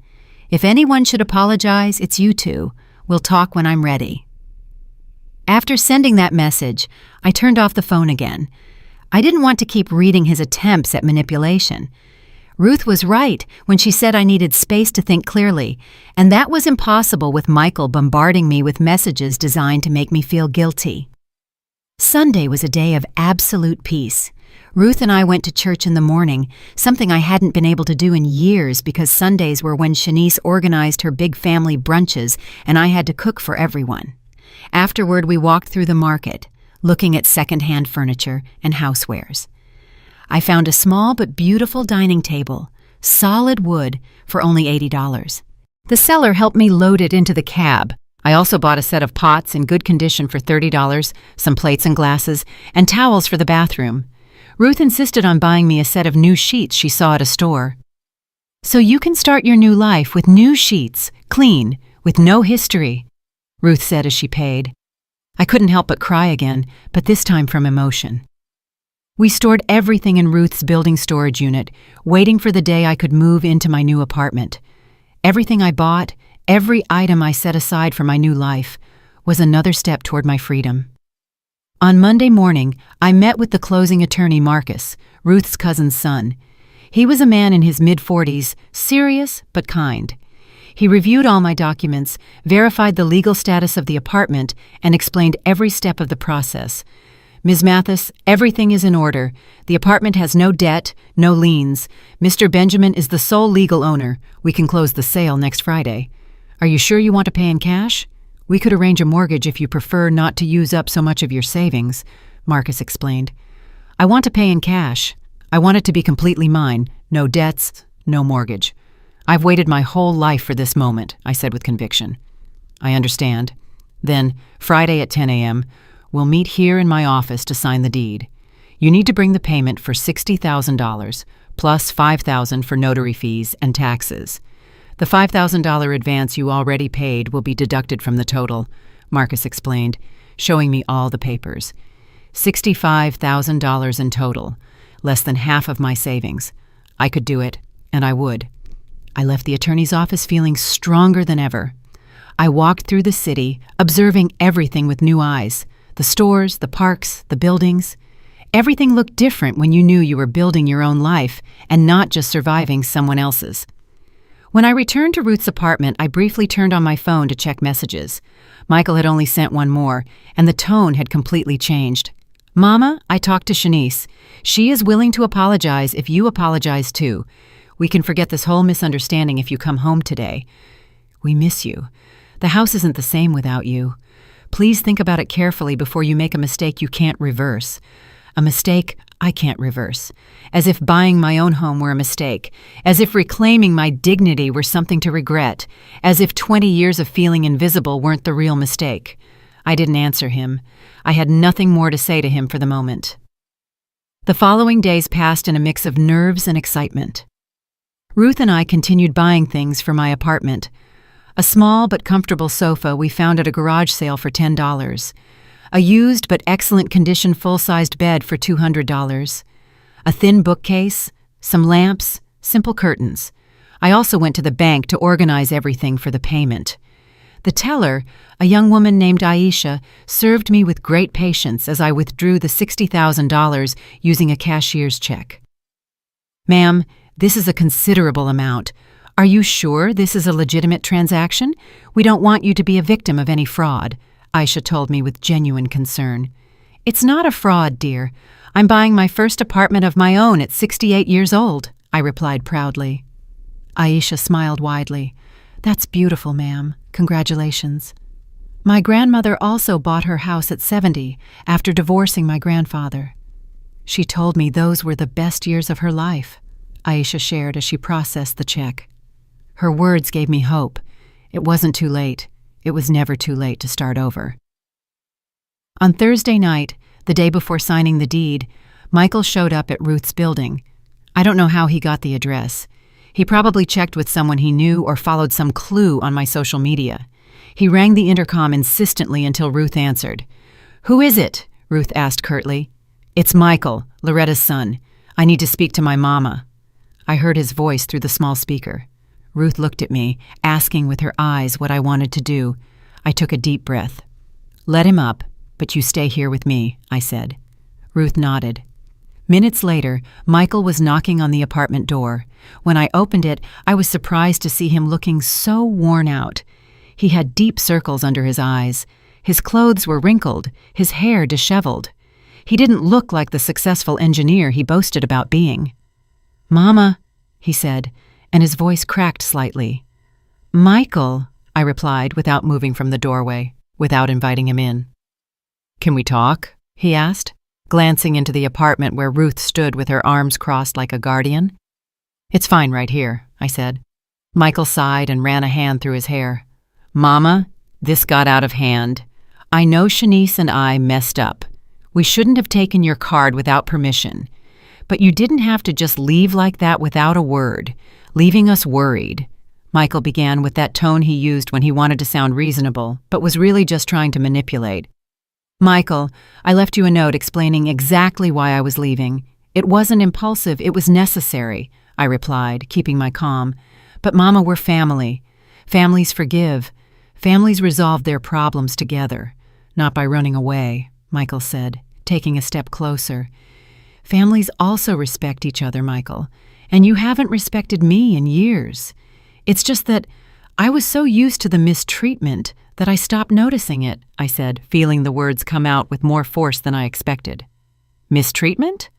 If anyone should apologize, it's you 2. We'll talk when I'm ready." After sending that message, I turned off the phone again. I didn't want to keep reading his attempts at manipulation. Ruth was right when she said I needed space to think clearly, and that was impossible with Michael bombarding me with messages designed to make me feel guilty. Sunday was a day of absolute peace. Ruth and I went to church in the morning, something I hadn't been able to do in years because Sundays were when Shanice organized her big family brunches and I had to cook for everyone. Afterward, we walked through the market, looking at second-hand furniture and housewares. I found a small but beautiful dining table, solid wood, for only $80. The seller helped me load it into the cab. I also bought a set of pots in good condition for $30, some plates and glasses, and towels for the bathroom. Ruth insisted on buying me a set of new sheets she saw at a store. "So you can start your new life with new sheets, clean, with no history," Ruth said as she paid. I couldn't help but cry again, but this time from emotion. We stored everything in Ruth's building storage unit, waiting for the day I could move into my new apartment. Everything I bought, every item I set aside for my new life, was another step toward my freedom. On Monday morning, I met with the closing attorney Marcus, Ruth's cousin's son. He was a man in his mid-40s, serious but kind. He reviewed all my documents, verified the legal status of the apartment, and explained every step of the process. "Ms. Mathis, everything is in order. The apartment has no debt, no liens. Mr. Benjamin is the sole legal owner. We can close the sale next Friday. Are you sure you want to pay in cash? We could arrange a mortgage if you prefer not to use up so much of your savings," Marcus explained. "I want to pay in cash. I want it to be completely mine. No debts, no mortgage. I've waited my whole life for this moment," I said with conviction. "I understand. Then, Friday at 10 a.m., we'll meet here in my office to sign the deed. You need to bring the payment for $60,000, plus $5,000 for notary fees and taxes. The $5,000 advance you already paid will be deducted from the total," Marcus explained, showing me all the papers. $65,000 in total, less than half of my savings. I could do it, and I would. I left the attorney's office feeling stronger than ever. I walked through the city, observing everything with new eyes. The stores, the parks, the buildings. Everything looked different when you knew you were building your own life and not just surviving someone else's. When I returned to Ruth's apartment, I briefly turned on my phone to check messages. Michael had only sent one more, and the tone had completely changed. "Mama, I talked to Shanice. She is willing to apologize if you apologize too. We can forget this whole misunderstanding if you come home today. We miss you. The house isn't the same without you. Please think about it carefully before you make a mistake you can't reverse. A mistake I can't reverse. As if buying my own home were a mistake. As if reclaiming my dignity were something to regret. As if 20 years of feeling invisible weren't the real mistake." I didn't answer him. I had nothing more to say to him for the moment. The following days passed in a mix of nerves and excitement. Ruth and I continued buying things for my apartment. A small but comfortable sofa we found at a garage sale for $10. A used but excellent condition full-sized bed for $200. A thin bookcase, some lamps, simple curtains. I also went to the bank to organize everything for the payment. The teller, a young woman named AITA, served me with great patience as I withdrew the $60,000 using a cashier's check. "Ma'am, this is a considerable amount. Are you sure this is a legitimate transaction? We don't want you to be a victim of any fraud," Aisha told me with genuine concern. "It's not a fraud, dear. I'm buying my first apartment of my own at 68 years old," I replied proudly. Aisha smiled widely. "That's beautiful, ma'am. Congratulations. My grandmother also bought her house at 70 after divorcing my grandfather. She told me those were the best years of her life," Aisha shared as she processed the check. Her words gave me hope. It wasn't too late. It was never too late to start over. On Thursday night, the day before signing the deed, Michael showed up at Ruth's building. I don't know how he got the address. He probably checked with someone he knew or followed some clue on my social media. He rang the intercom insistently until Ruth answered. "Who is it?" Ruth asked curtly. "It's Michael, Loretta's son. I need to speak to my mama." I heard his voice through the small speaker. Ruth looked at me, asking with her eyes what I wanted to do. I took a deep breath. "Let him up, but you stay here with me," I said. Ruth nodded. Minutes later, Michael was knocking on the apartment door. When I opened it, I was surprised to see him looking so worn out. He had deep circles under his eyes. His clothes were wrinkled, his hair disheveled. He didn't look like the successful engineer he boasted about being. "Mama," he said, and his voice cracked slightly. "Michael," I replied without moving from the doorway, without inviting him in. "Can we talk?" he asked. glancing into the apartment where Ruth stood with her arms crossed like a guardian. "It's fine right here," I said. Michael sighed and ran a hand through his hair. "Mama, this got out of hand. I know Shanice and I messed up. We shouldn't have taken your card without permission. But you didn't have to just leave like that without a word, leaving us worried." Michael began with that tone he used when he wanted to sound reasonable, but was really just trying to manipulate. "Michael, I left you a note explaining exactly why I was leaving. It wasn't impulsive, it was necessary," I replied, keeping my calm. "But Mama, we're family. Families forgive. Families resolve their problems together, not by running away," Michael said, taking a step closer. "Families also respect each other, Michael, and you haven't respected me in years. It's just that I was so used to the mistreatment that I stopped noticing it," I said, feeling the words come out with more force than I expected. "Mistreatment?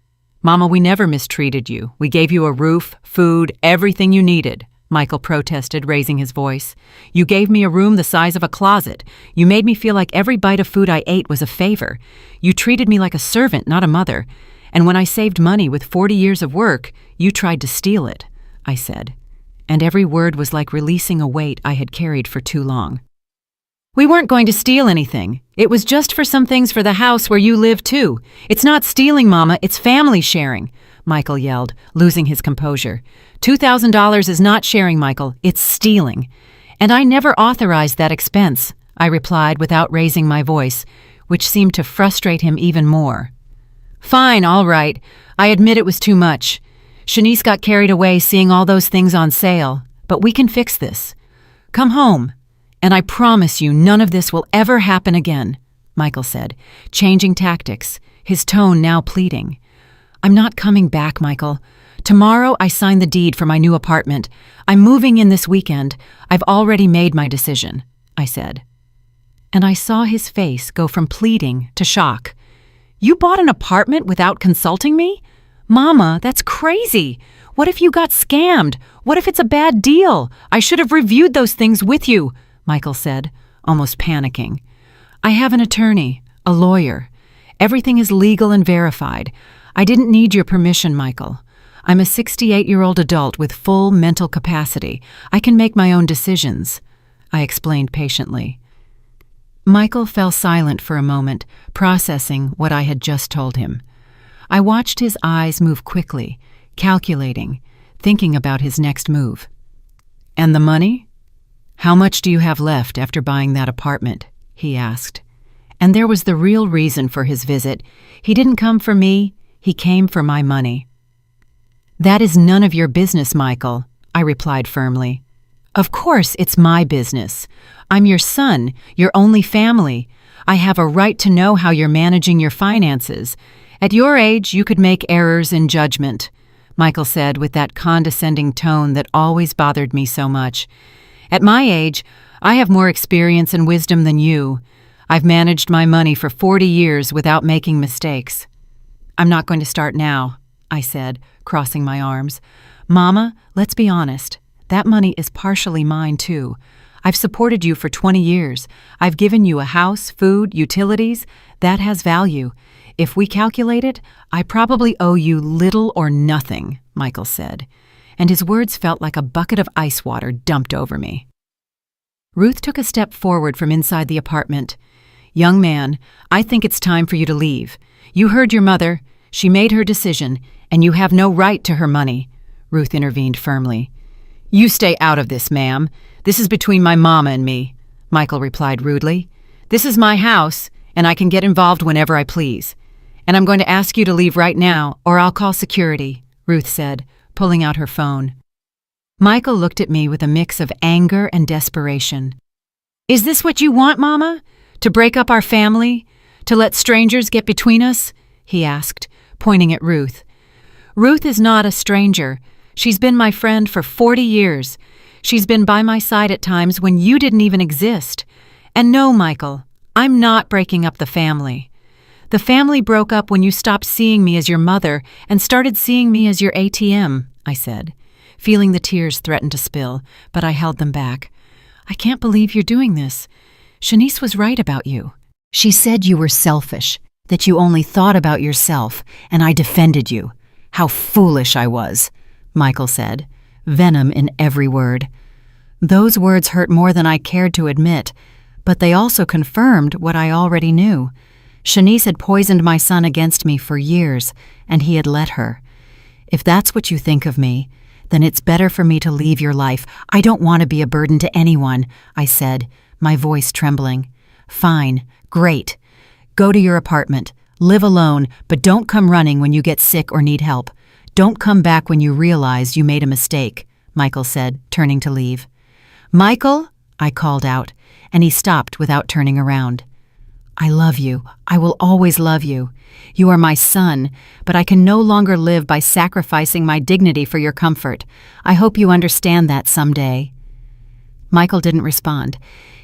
Mama, we never mistreated you. We gave you a roof, food, everything you needed," Michael protested, raising his voice. "You gave me a room the size of a closet. You made me feel like every bite of food I ate was a favor. You treated me like a servant, not a mother. And when I saved money with 40 years of work, you tried to steal it," I said. And every word was like releasing a weight I had carried for too long. "We weren't going to steal anything. It was just for some things for the house where you live too. It's not stealing, Mama, it's family sharing," Michael yelled, losing his composure. $2,000 is not sharing, Michael, it's stealing. "And I never authorized that expense," I replied without raising my voice, which seemed to frustrate him even more. "Fine, all right. I admit it was too much. Shanice got carried away seeing all those things on sale, but we can fix this. Come home, and I promise you none of this will ever happen again," Michael said, changing tactics, his tone now pleading. "I'm not coming back, Michael. Tomorrow I sign the deed for my new apartment. I'm moving in this weekend. I've already made my decision," I said. And I saw his face go from pleading to shock. "You bought an apartment without consulting me? Mama, that's crazy. What if you got scammed? What if it's a bad deal? I should have reviewed those things with you," Michael said, almost panicking. "I have an attorney, a lawyer. Everything is legal and verified. I didn't need your permission, Michael. I'm a 68-year-old adult with full mental capacity. I can make my own decisions," I explained patiently. Michael fell silent for a moment, processing what I had just told him. I watched his eyes move quickly, calculating, thinking about his next move. "And the money? How much do you have left after buying that apartment?" he asked. And there was the real reason for his visit. He didn't come for me, he came for my money. "That is none of your business, Michael," I replied firmly. "Of course it's my business. I'm your son, your only family. I have a right to know how you're managing your finances. At your age, you could make errors in judgment," Michael said with that condescending tone that always bothered me so much. "At my age, I have more experience and wisdom than you. I've managed my money for 40 years without making mistakes." "I'm not going to start now," I said, crossing my arms. "Mama, let's be honest. That money is partially mine, too. I've supported you for 20 years. I've given you a house, food, utilities. That has value. If we calculate it, I probably owe you little or nothing," Michael said, and his words felt like a bucket of ice water dumped over me. Ruth took a step forward from inside the apartment. "Young man, I think it's time for you to leave. You heard your mother. She made her decision, and you have no right to her money," Ruth intervened firmly. "You stay out of this, ma'am. This is between my mama and me," Michael replied rudely. "This is my house, and I can get involved whenever I please. And I'm going to ask you to leave right now, or I'll call security," Ruth said, pulling out her phone. Michael looked at me with a mix of anger and desperation. "Is this what you want, Mama? To break up our family? To let strangers get between us?" he asked, pointing at Ruth. "Ruth is not a stranger. She's been my friend for 40 years. She's been by my side at times when you didn't even exist. And no, Michael, I'm not breaking up the family. The family broke up when you stopped seeing me as your mother and started seeing me as your ATM," I said, feeling the tears threaten to spill, but I held them back. "I can't believe you're doing this. Shanice was right about you. She said you were selfish. that you only thought about yourself, and I defended you. How foolish I was," Michael said, venom in every word. Those words hurt more than I cared to admit, but they also confirmed what I already knew. Shanice had poisoned my son against me for years, and he had let her. "If that's what you think of me, then it's better for me to leave your life. I don't want to be a burden to anyone," I said, my voice trembling. "Fine, great. Go to your apartment. Live alone, but don't come running when you get sick or need help. Don't come back when you realize you made a mistake," Michael said, turning to leave. "Michael," I called out, and he stopped without turning around. "I love you. I will always love you. You are my son, but I can no longer live by sacrificing my dignity for your comfort. I hope you understand that someday." Michael didn't respond.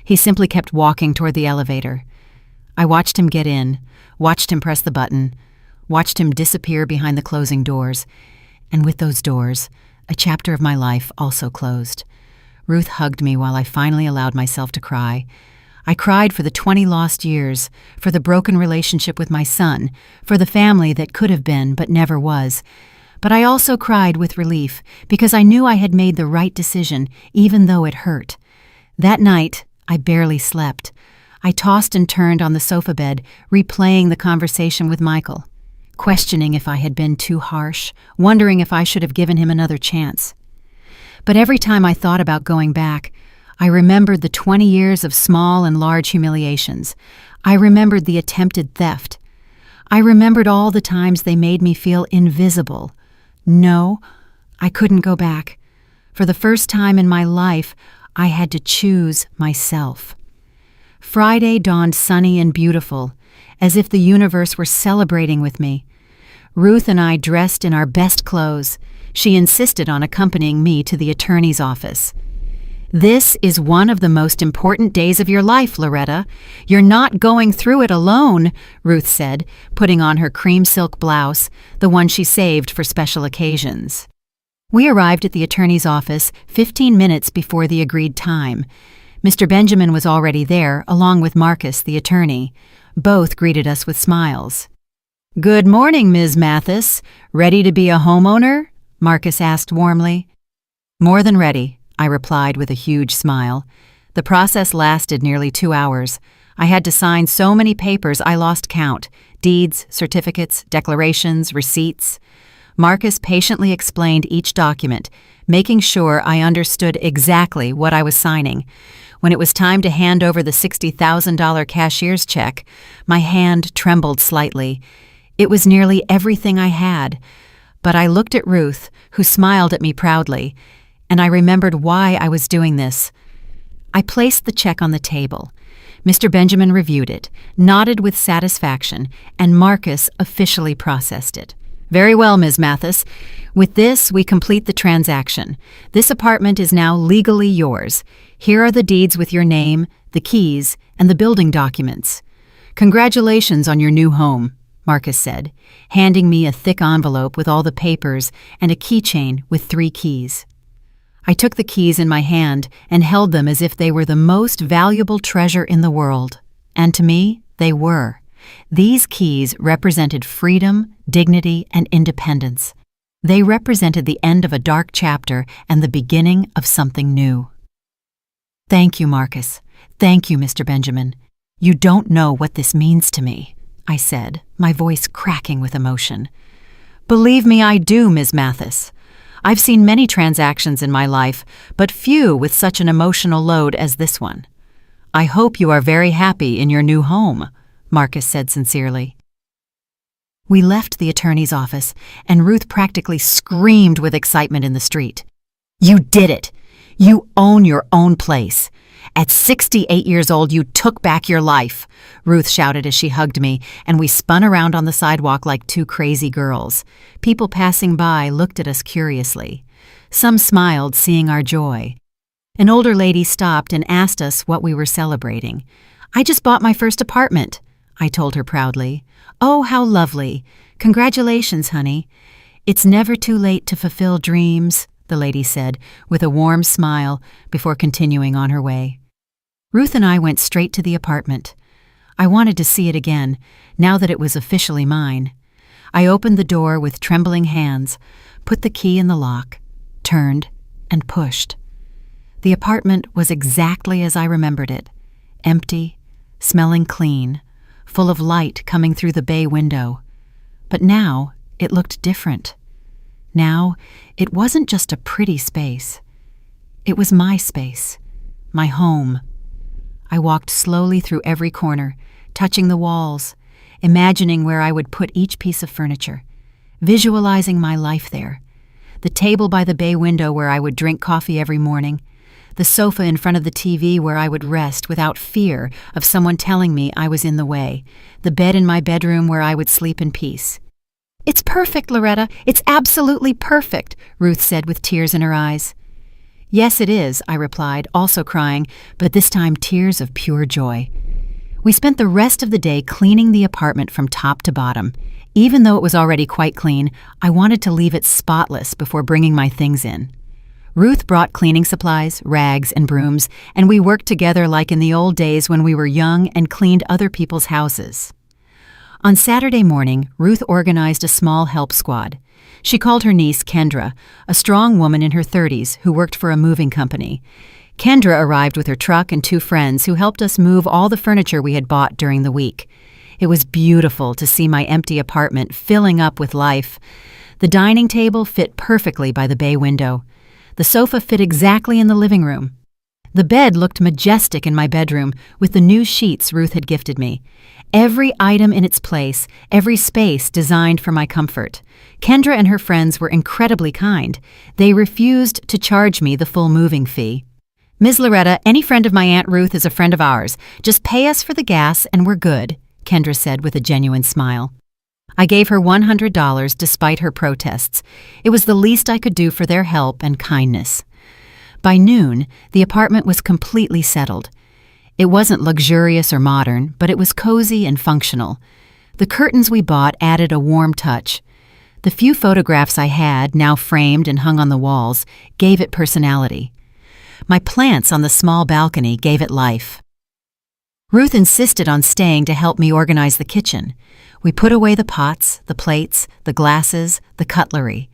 He simply kept walking toward the elevator. I watched him get in, watched him press the button, watched him disappear behind the closing doors, and with those doors, a chapter of my life also closed. Ruth hugged me while I finally allowed myself to cry. I cried for the 20 lost years, for the broken relationship with my son, for the family that could have been but never was. But I also cried with relief because I knew I had made the right decision, even though it hurt. That night, I barely slept. I tossed and turned on the sofa bed, replaying the conversation with Michael, questioning if I had been too harsh, wondering if I should have given him another chance. But every time I thought about going back, I remembered the 20 years of small and large humiliations. I remembered the attempted theft. I remembered all the times they made me feel invisible. No, I couldn't go back. For the first time in my life, I had to choose myself. Friday dawned sunny and beautiful, as if the universe were celebrating with me. Ruth and I dressed in our best clothes. She insisted on accompanying me to the attorney's office. "This is one of the most important days of your life, Loretta. You're not going through it alone," Ruth said, putting on her cream silk blouse, the one she saved for special occasions. We arrived at the attorney's office 15 minutes before the agreed time. Mr. Benjamin was already there, along with Marcus, the attorney. Both greeted us with smiles. "Good morning, Ms. Mathis. Ready to be a homeowner?" Marcus asked warmly. "More than ready," I replied with a huge smile. The process lasted nearly 2 hours. I had to sign so many papers I lost count: deeds, certificates, declarations, receipts. Marcus patiently explained each document, making sure I understood exactly what I was signing. When it was time to hand over the $60,000 cashier's check, my hand trembled slightly. It was nearly everything I had. But I looked at Ruth, who smiled at me proudly, and I remembered why I was doing this. I placed the check on the table. Mr. Benjamin reviewed it, nodded with satisfaction, and Marcus officially processed it. "Very well, Ms. Mathis. With this, we complete the transaction. This apartment is now legally yours. Here are the deeds with your name, the keys, and the building documents. Congratulations on your new home," Marcus said, handing me a thick envelope with all the papers and a keychain with 3 keys. I took the keys in my hand and held them as if they were the most valuable treasure in the world. And to me, they were. These keys represented freedom, dignity, and independence. They represented the end of a dark chapter and the beginning of something new. "Thank you, Marcus. Thank you, Mr. Benjamin. You don't know what this means to me," I said, my voice cracking with emotion. "Believe me, I do, Ms. Mathis. I've seen many transactions in my life, but few with such an emotional load as this one. I hope you are very happy in your new home," Marcus said sincerely. We left the attorney's office, and Ruth practically screamed with excitement in the street. "You did it! You own your own place. At 68 years old, you took back your life," Ruth shouted as she hugged me, and we spun around on the sidewalk like 2 crazy girls. People passing by looked at us curiously. Some smiled, seeing our joy. An older lady stopped and asked us what we were celebrating. "I just bought my first apartment," I told her proudly. "Oh, how lovely. Congratulations, honey. It's never too late to fulfill dreams," the lady said, with a warm smile before continuing on her way. Ruth and I went straight to the apartment. I wanted to see it again, now that it was officially mine. I opened the door with trembling hands, put the key in the lock, turned, and pushed. The apartment was exactly as I remembered it, empty, smelling clean, full of light coming through the bay window. But now it looked different. Now it wasn't just a pretty space. It was my space, my home. I walked slowly through every corner, touching the walls, imagining where I would put each piece of furniture, visualizing my life there. The table by the bay window where I would drink coffee every morning, the sofa in front of the TV where I would rest without fear of someone telling me I was in the way, the bed in my bedroom where I would sleep in peace. "It's perfect, Loretta. It's absolutely perfect," Ruth said with tears in her eyes. "Yes, it is," I replied, also crying, but this time tears of pure joy. We spent the rest of the day cleaning the apartment from top to bottom. Even though it was already quite clean, I wanted to leave it spotless before bringing my things in. Ruth brought cleaning supplies, rags, and brooms, and we worked together like in the old days when we were young and cleaned other people's houses. On Saturday morning, Ruth organized a small help squad. She called her niece Kendra, a strong woman in her 30s who worked for a moving company. Kendra arrived with her truck and 2 friends who helped us move all the furniture we had bought during the week. It was beautiful to see my empty apartment filling up with life. The dining table fit perfectly by the bay window. The sofa fit exactly in the living room. The bed looked majestic in my bedroom with the new sheets Ruth had gifted me. Every item in its place, every space designed for my comfort. Kendra and her friends were incredibly kind. They refused to charge me the full moving fee. "Ms. Loretta, any friend of my Aunt Ruth is a friend of ours. Just pay us for the gas and we're good," Kendra said with a genuine smile. I gave her $100 despite her protests. It was the least I could do for their help and kindness. By noon, the apartment was completely settled. It wasn't luxurious or modern, but it was cozy and functional. The curtains we bought added a warm touch. The few photographs I had, now framed and hung on the walls, gave it personality. My plants on the small balcony gave it life. Ruth insisted on staying to help me organize the kitchen. We put away the pots, the plates, the glasses, the cutlery.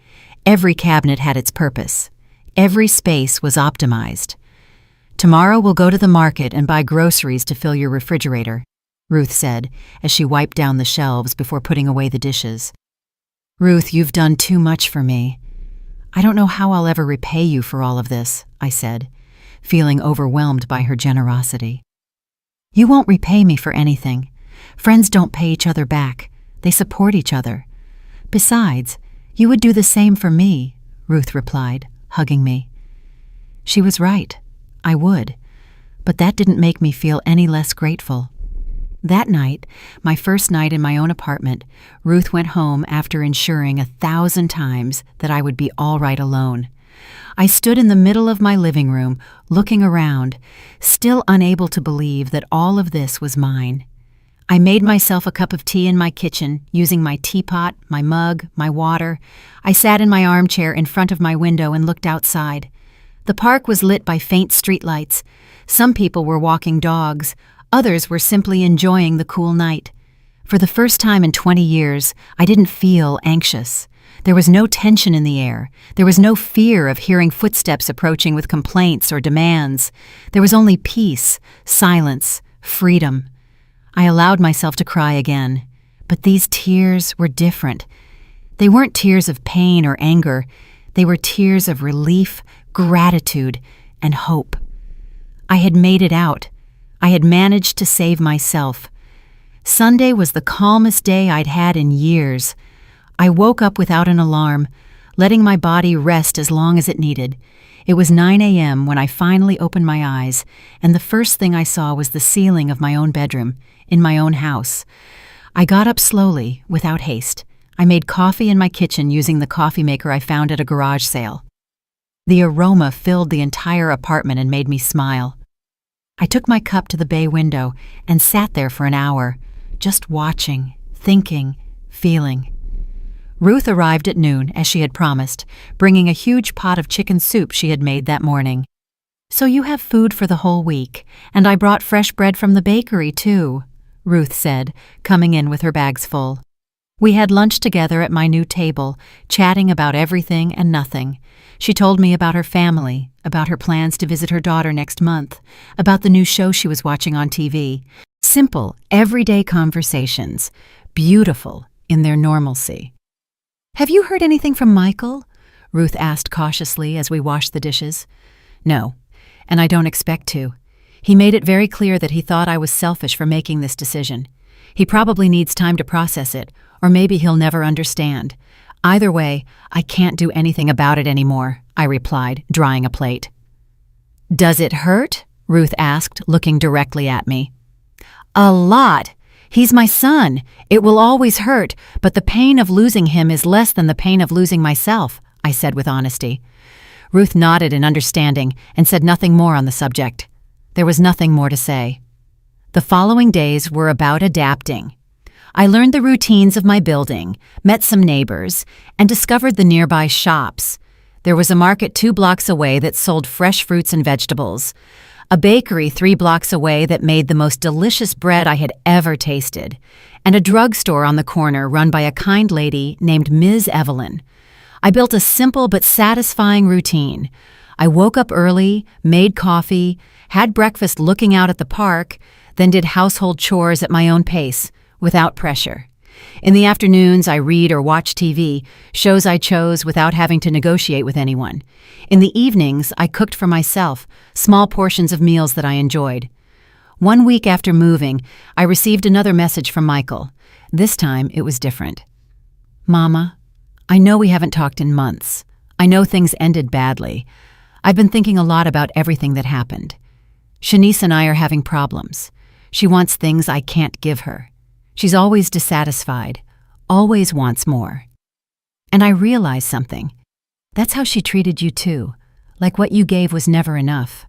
Every cabinet had its purpose. Every space was optimized. "Tomorrow we'll go to the market and buy groceries to fill your refrigerator," Ruth said as she wiped down the shelves before putting away the dishes. "Ruth, you've done too much for me. I don't know how I'll ever repay you for all of this," I said, feeling overwhelmed by her generosity. "You won't repay me for anything. Friends don't pay each other back. They support each other. Besides, you would do the same for me," Ruth replied, hugging me. She was right. I would. But that didn't make me feel any less grateful. That night, my first night in my own apartment, Ruth went home after ensuring 1,000 times that I would be all right alone. I stood in the middle of my living room, looking around, still unable to believe that all of this was mine. I made myself a cup of tea in my kitchen, using my teapot, my mug, my water. I sat in my armchair in front of my window and looked outside. The park was lit by faint streetlights. Some people were walking dogs. Others were simply enjoying the cool night. For the first time in 20 years, I didn't feel anxious. There was no tension in the air. There was no fear of hearing footsteps approaching with complaints or demands. There was only peace, silence, freedom. I allowed myself to cry again, but these tears were different. They weren't tears of pain or anger. They were tears of relief, gratitude, and hope. I had made it out. I had managed to save myself. Sunday was the calmest day I'd had in years. I woke up without an alarm, letting my body rest as long as it needed. It was 9 a.m. when I finally opened my eyes, and the first thing I saw was the ceiling of my own bedroom, in my own house. I got up slowly, without haste. I made coffee in my kitchen using the coffee maker I found at a garage sale. The aroma filled the entire apartment and made me smile. I took my cup to the bay window and sat there for an hour, just watching, thinking, feeling. Ruth arrived at noon, as she had promised, bringing a huge pot of chicken soup she had made that morning. "So you have food for the whole week, and I brought fresh bread from the bakery, too," Ruth said, coming in with her bags full. We had lunch together at my new table, chatting about everything and nothing. She told me about her family, about her plans to visit her daughter next month, about the new show she was watching on TV. Simple, everyday conversations, beautiful in their normalcy. "Have you heard anything from Michael?" Ruth asked cautiously as we washed the dishes. "No, and I don't expect to. He made it very clear that he thought I was selfish for making this decision. He probably needs time to process it, or maybe he'll never understand. Either way, I can't do anything about it anymore," I replied, drying a plate. "Does it hurt?" Ruth asked, looking directly at me. "A lot. He's my son. It will always hurt, but the pain of losing him is less than the pain of losing myself," I said with honesty. Ruth nodded in understanding and said nothing more on the subject. There was nothing more to say. The following days were about adapting. I learned the routines of my building, met some neighbors, and discovered the nearby shops. There was a market 2 blocks away that sold fresh fruits and vegetables, a bakery 3 blocks away that made the most delicious bread I had ever tasted, and a drugstore on the corner run by a kind lady named Ms. Evelyn. I built a simple but satisfying routine. I woke up early, made coffee, had breakfast looking out at the park, then did household chores at my own pace, without pressure. In the afternoons, I read or watch TV, shows I chose without having to negotiate with anyone. In the evenings, I cooked for myself, small portions of meals that I enjoyed. 1 week after moving, I received another message from Michael. This time, it was different. "Mama, I know we haven't talked in months. I know things ended badly. I've been thinking a lot about everything that happened. Shanice and I are having problems. She wants things I can't give her. She's always dissatisfied, always wants more. And I realized something. That's how she treated you too, like what you gave was never enough.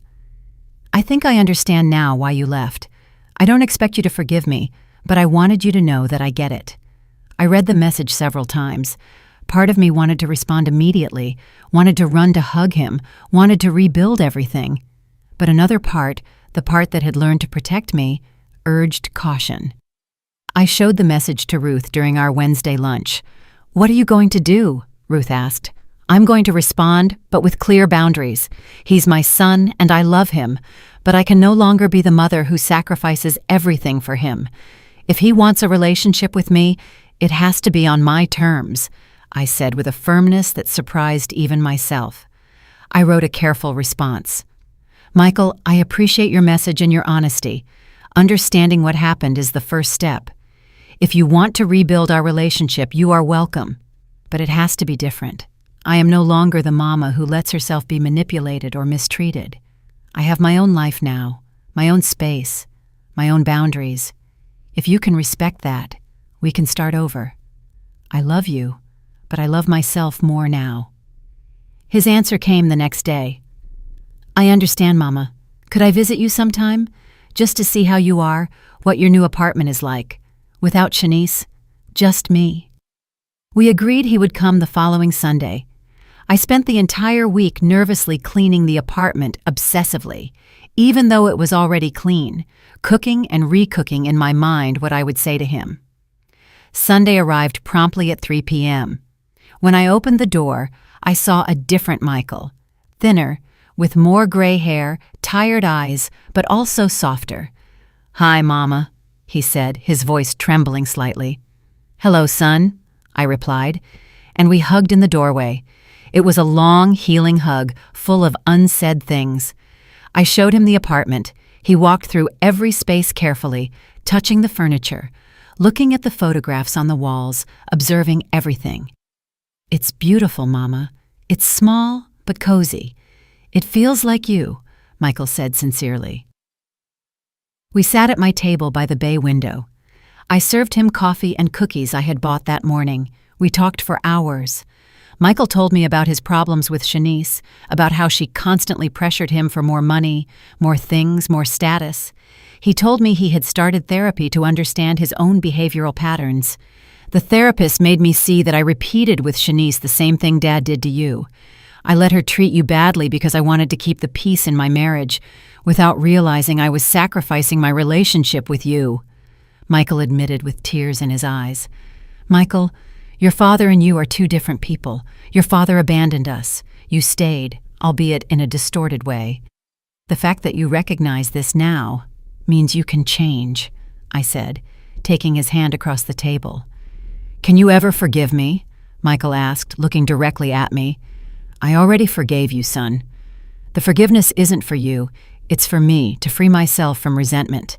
I think I understand now why you left. I don't expect you to forgive me, but I wanted you to know that I get it." I read the message several times. Part of me wanted to respond immediately, wanted to run to hug him, wanted to rebuild everything. But another part, the part that had learned to protect me, urged caution. I showed the message to Ruth during our Wednesday lunch. "What are you going to do?" Ruth asked. "I'm going to respond, but with clear boundaries. He's my son, and I love him, but I can no longer be the mother who sacrifices everything for him. If he wants a relationship with me, it has to be on my terms," I said with a firmness that surprised even myself. I wrote a careful response. "Michael, I appreciate your message and your honesty. Understanding what happened is the first step. If you want to rebuild our relationship, you are welcome. But it has to be different. I am no longer the mama who lets herself be manipulated or mistreated. I have my own life now, my own space, my own boundaries. If you can respect that, we can start over. I love you, but I love myself more now." His answer came the next day. "I understand, Mama. Could I visit you sometime? Just to see how you are, what your new apartment is like. Without Shanice, just me." We agreed he would come the following Sunday. I spent the entire week nervously cleaning the apartment obsessively, even though it was already clean, cooking and recooking in my mind what I would say to him. Sunday arrived promptly at 3 p.m. When I opened the door, I saw a different Michael, thinner, with more gray hair, tired eyes, but also softer. "Hi, Mama," he said, his voice trembling slightly. "Hello, son," I replied, and we hugged in the doorway. It was a long, healing hug, full of unsaid things. I showed him the apartment. He walked through every space carefully, touching the furniture, looking at the photographs on the walls, observing everything. "It's beautiful, Mama. It's small, but cozy. It feels like you," Michael said sincerely. We sat at my table by the bay window. I served him coffee and cookies I had bought that morning. We talked for hours. Michael told me about his problems with Shanice, about how she constantly pressured him for more money, more things, more status. He told me he had started therapy to understand his own behavioral patterns. The therapist made me see that I repeated with Shanice the same thing Dad did to you. I let her treat you badly because I wanted to keep the peace in my marriage, without realizing I was sacrificing my relationship with you. Michael admitted with tears in his eyes. "Michael, your father and you are two different people. Your father abandoned us. You stayed, albeit in a distorted way. The fact that you recognize this now means you can change," I said, taking his hand across the table. "Can you ever forgive me?" Michael asked, looking directly at me. "I already forgave you, son. The forgiveness isn't for you, it's for me, to free myself from resentment.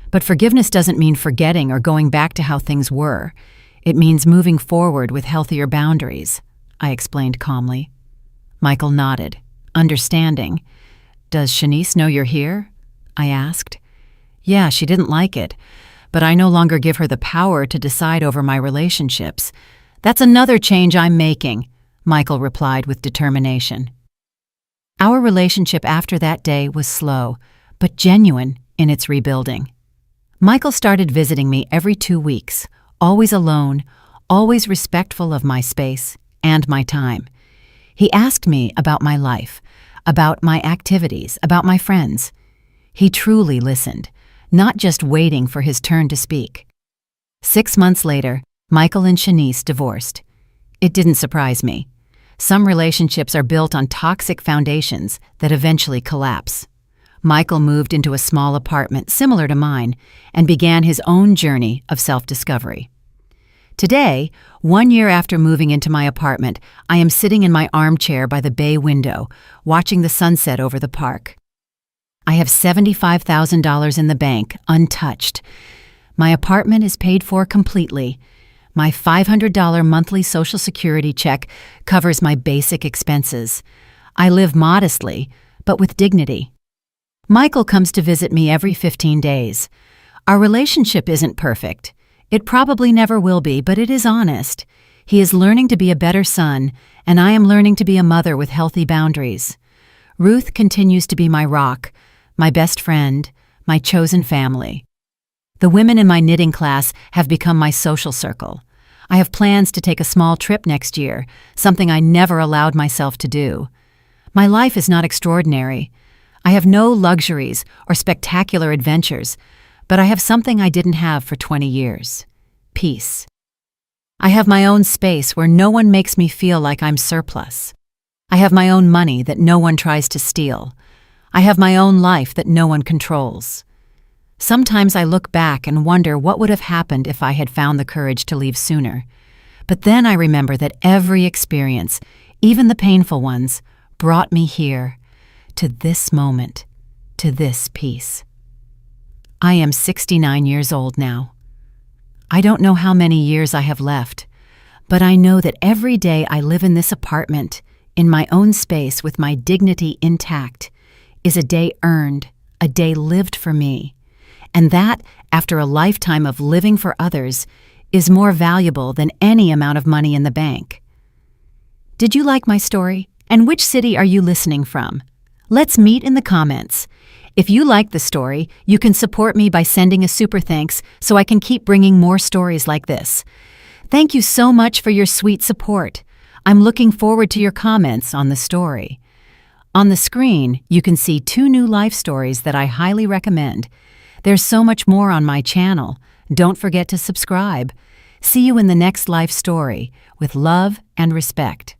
But forgiveness doesn't mean forgetting or going back to how things were. It means moving forward with healthier boundaries," I explained calmly. Michael nodded, understanding. "Does Shanice know you're here?" I asked. "Yeah, she didn't like it, but I no longer give her the power to decide over my relationships. That's another change I'm making," Michael replied with determination. Our relationship after that day was slow, but genuine in its rebuilding. Michael started visiting me every 2 weeks, always alone, always respectful of my space and my time. He asked me about my life, about my activities, about my friends. He truly listened, not just waiting for his turn to speak. 6 months later, Michael and Shanice divorced. It didn't surprise me. Some relationships are built on toxic foundations that eventually collapse. Michael moved into a small apartment similar to mine and began his own journey of self-discovery. Today, 1 year after moving into my apartment, I am sitting in my armchair by the bay window, watching the sunset over the park. I have $75,000 in the bank, untouched. My apartment is paid for completely. My $500 monthly Social Security check covers my basic expenses. I live modestly, but with dignity. Michael comes to visit me every 15 days. Our relationship isn't perfect. It probably never will be, but it is honest. He is learning to be a better son, and I am learning to be a mother with healthy boundaries. Ruth continues to be my rock, my best friend, my chosen family. The women in my knitting class have become my social circle. I have plans to take a small trip next year, something I never allowed myself to do. My life is not extraordinary. I have no luxuries or spectacular adventures, but I have something I didn't have for 20 years. Peace. I have my own space where no one makes me feel like I'm surplus. I have my own money that no one tries to steal. I have my own life that no one controls. Sometimes I look back and wonder what would have happened if I had found the courage to leave sooner. But then I remember that every experience, even the painful ones, brought me here, to this moment, to this peace. I am 69 years old now. I don't know how many years I have left, but I know that every day I live in this apartment, in my own space with my dignity intact, is a day earned, a day lived for me. And that, after a lifetime of living for others, is more valuable than any amount of money in the bank. Did you like my story? And which city are you listening from? Let's meet in the comments. If you like the story, you can support me by sending a super thanks so I can keep bringing more stories like this. Thank you so much for your sweet support. I'm looking forward to your comments on the story. On the screen, you can see 2 new life stories that I highly recommend. There's so much more on my channel. Don't forget to subscribe. See you in the next life story with love and respect.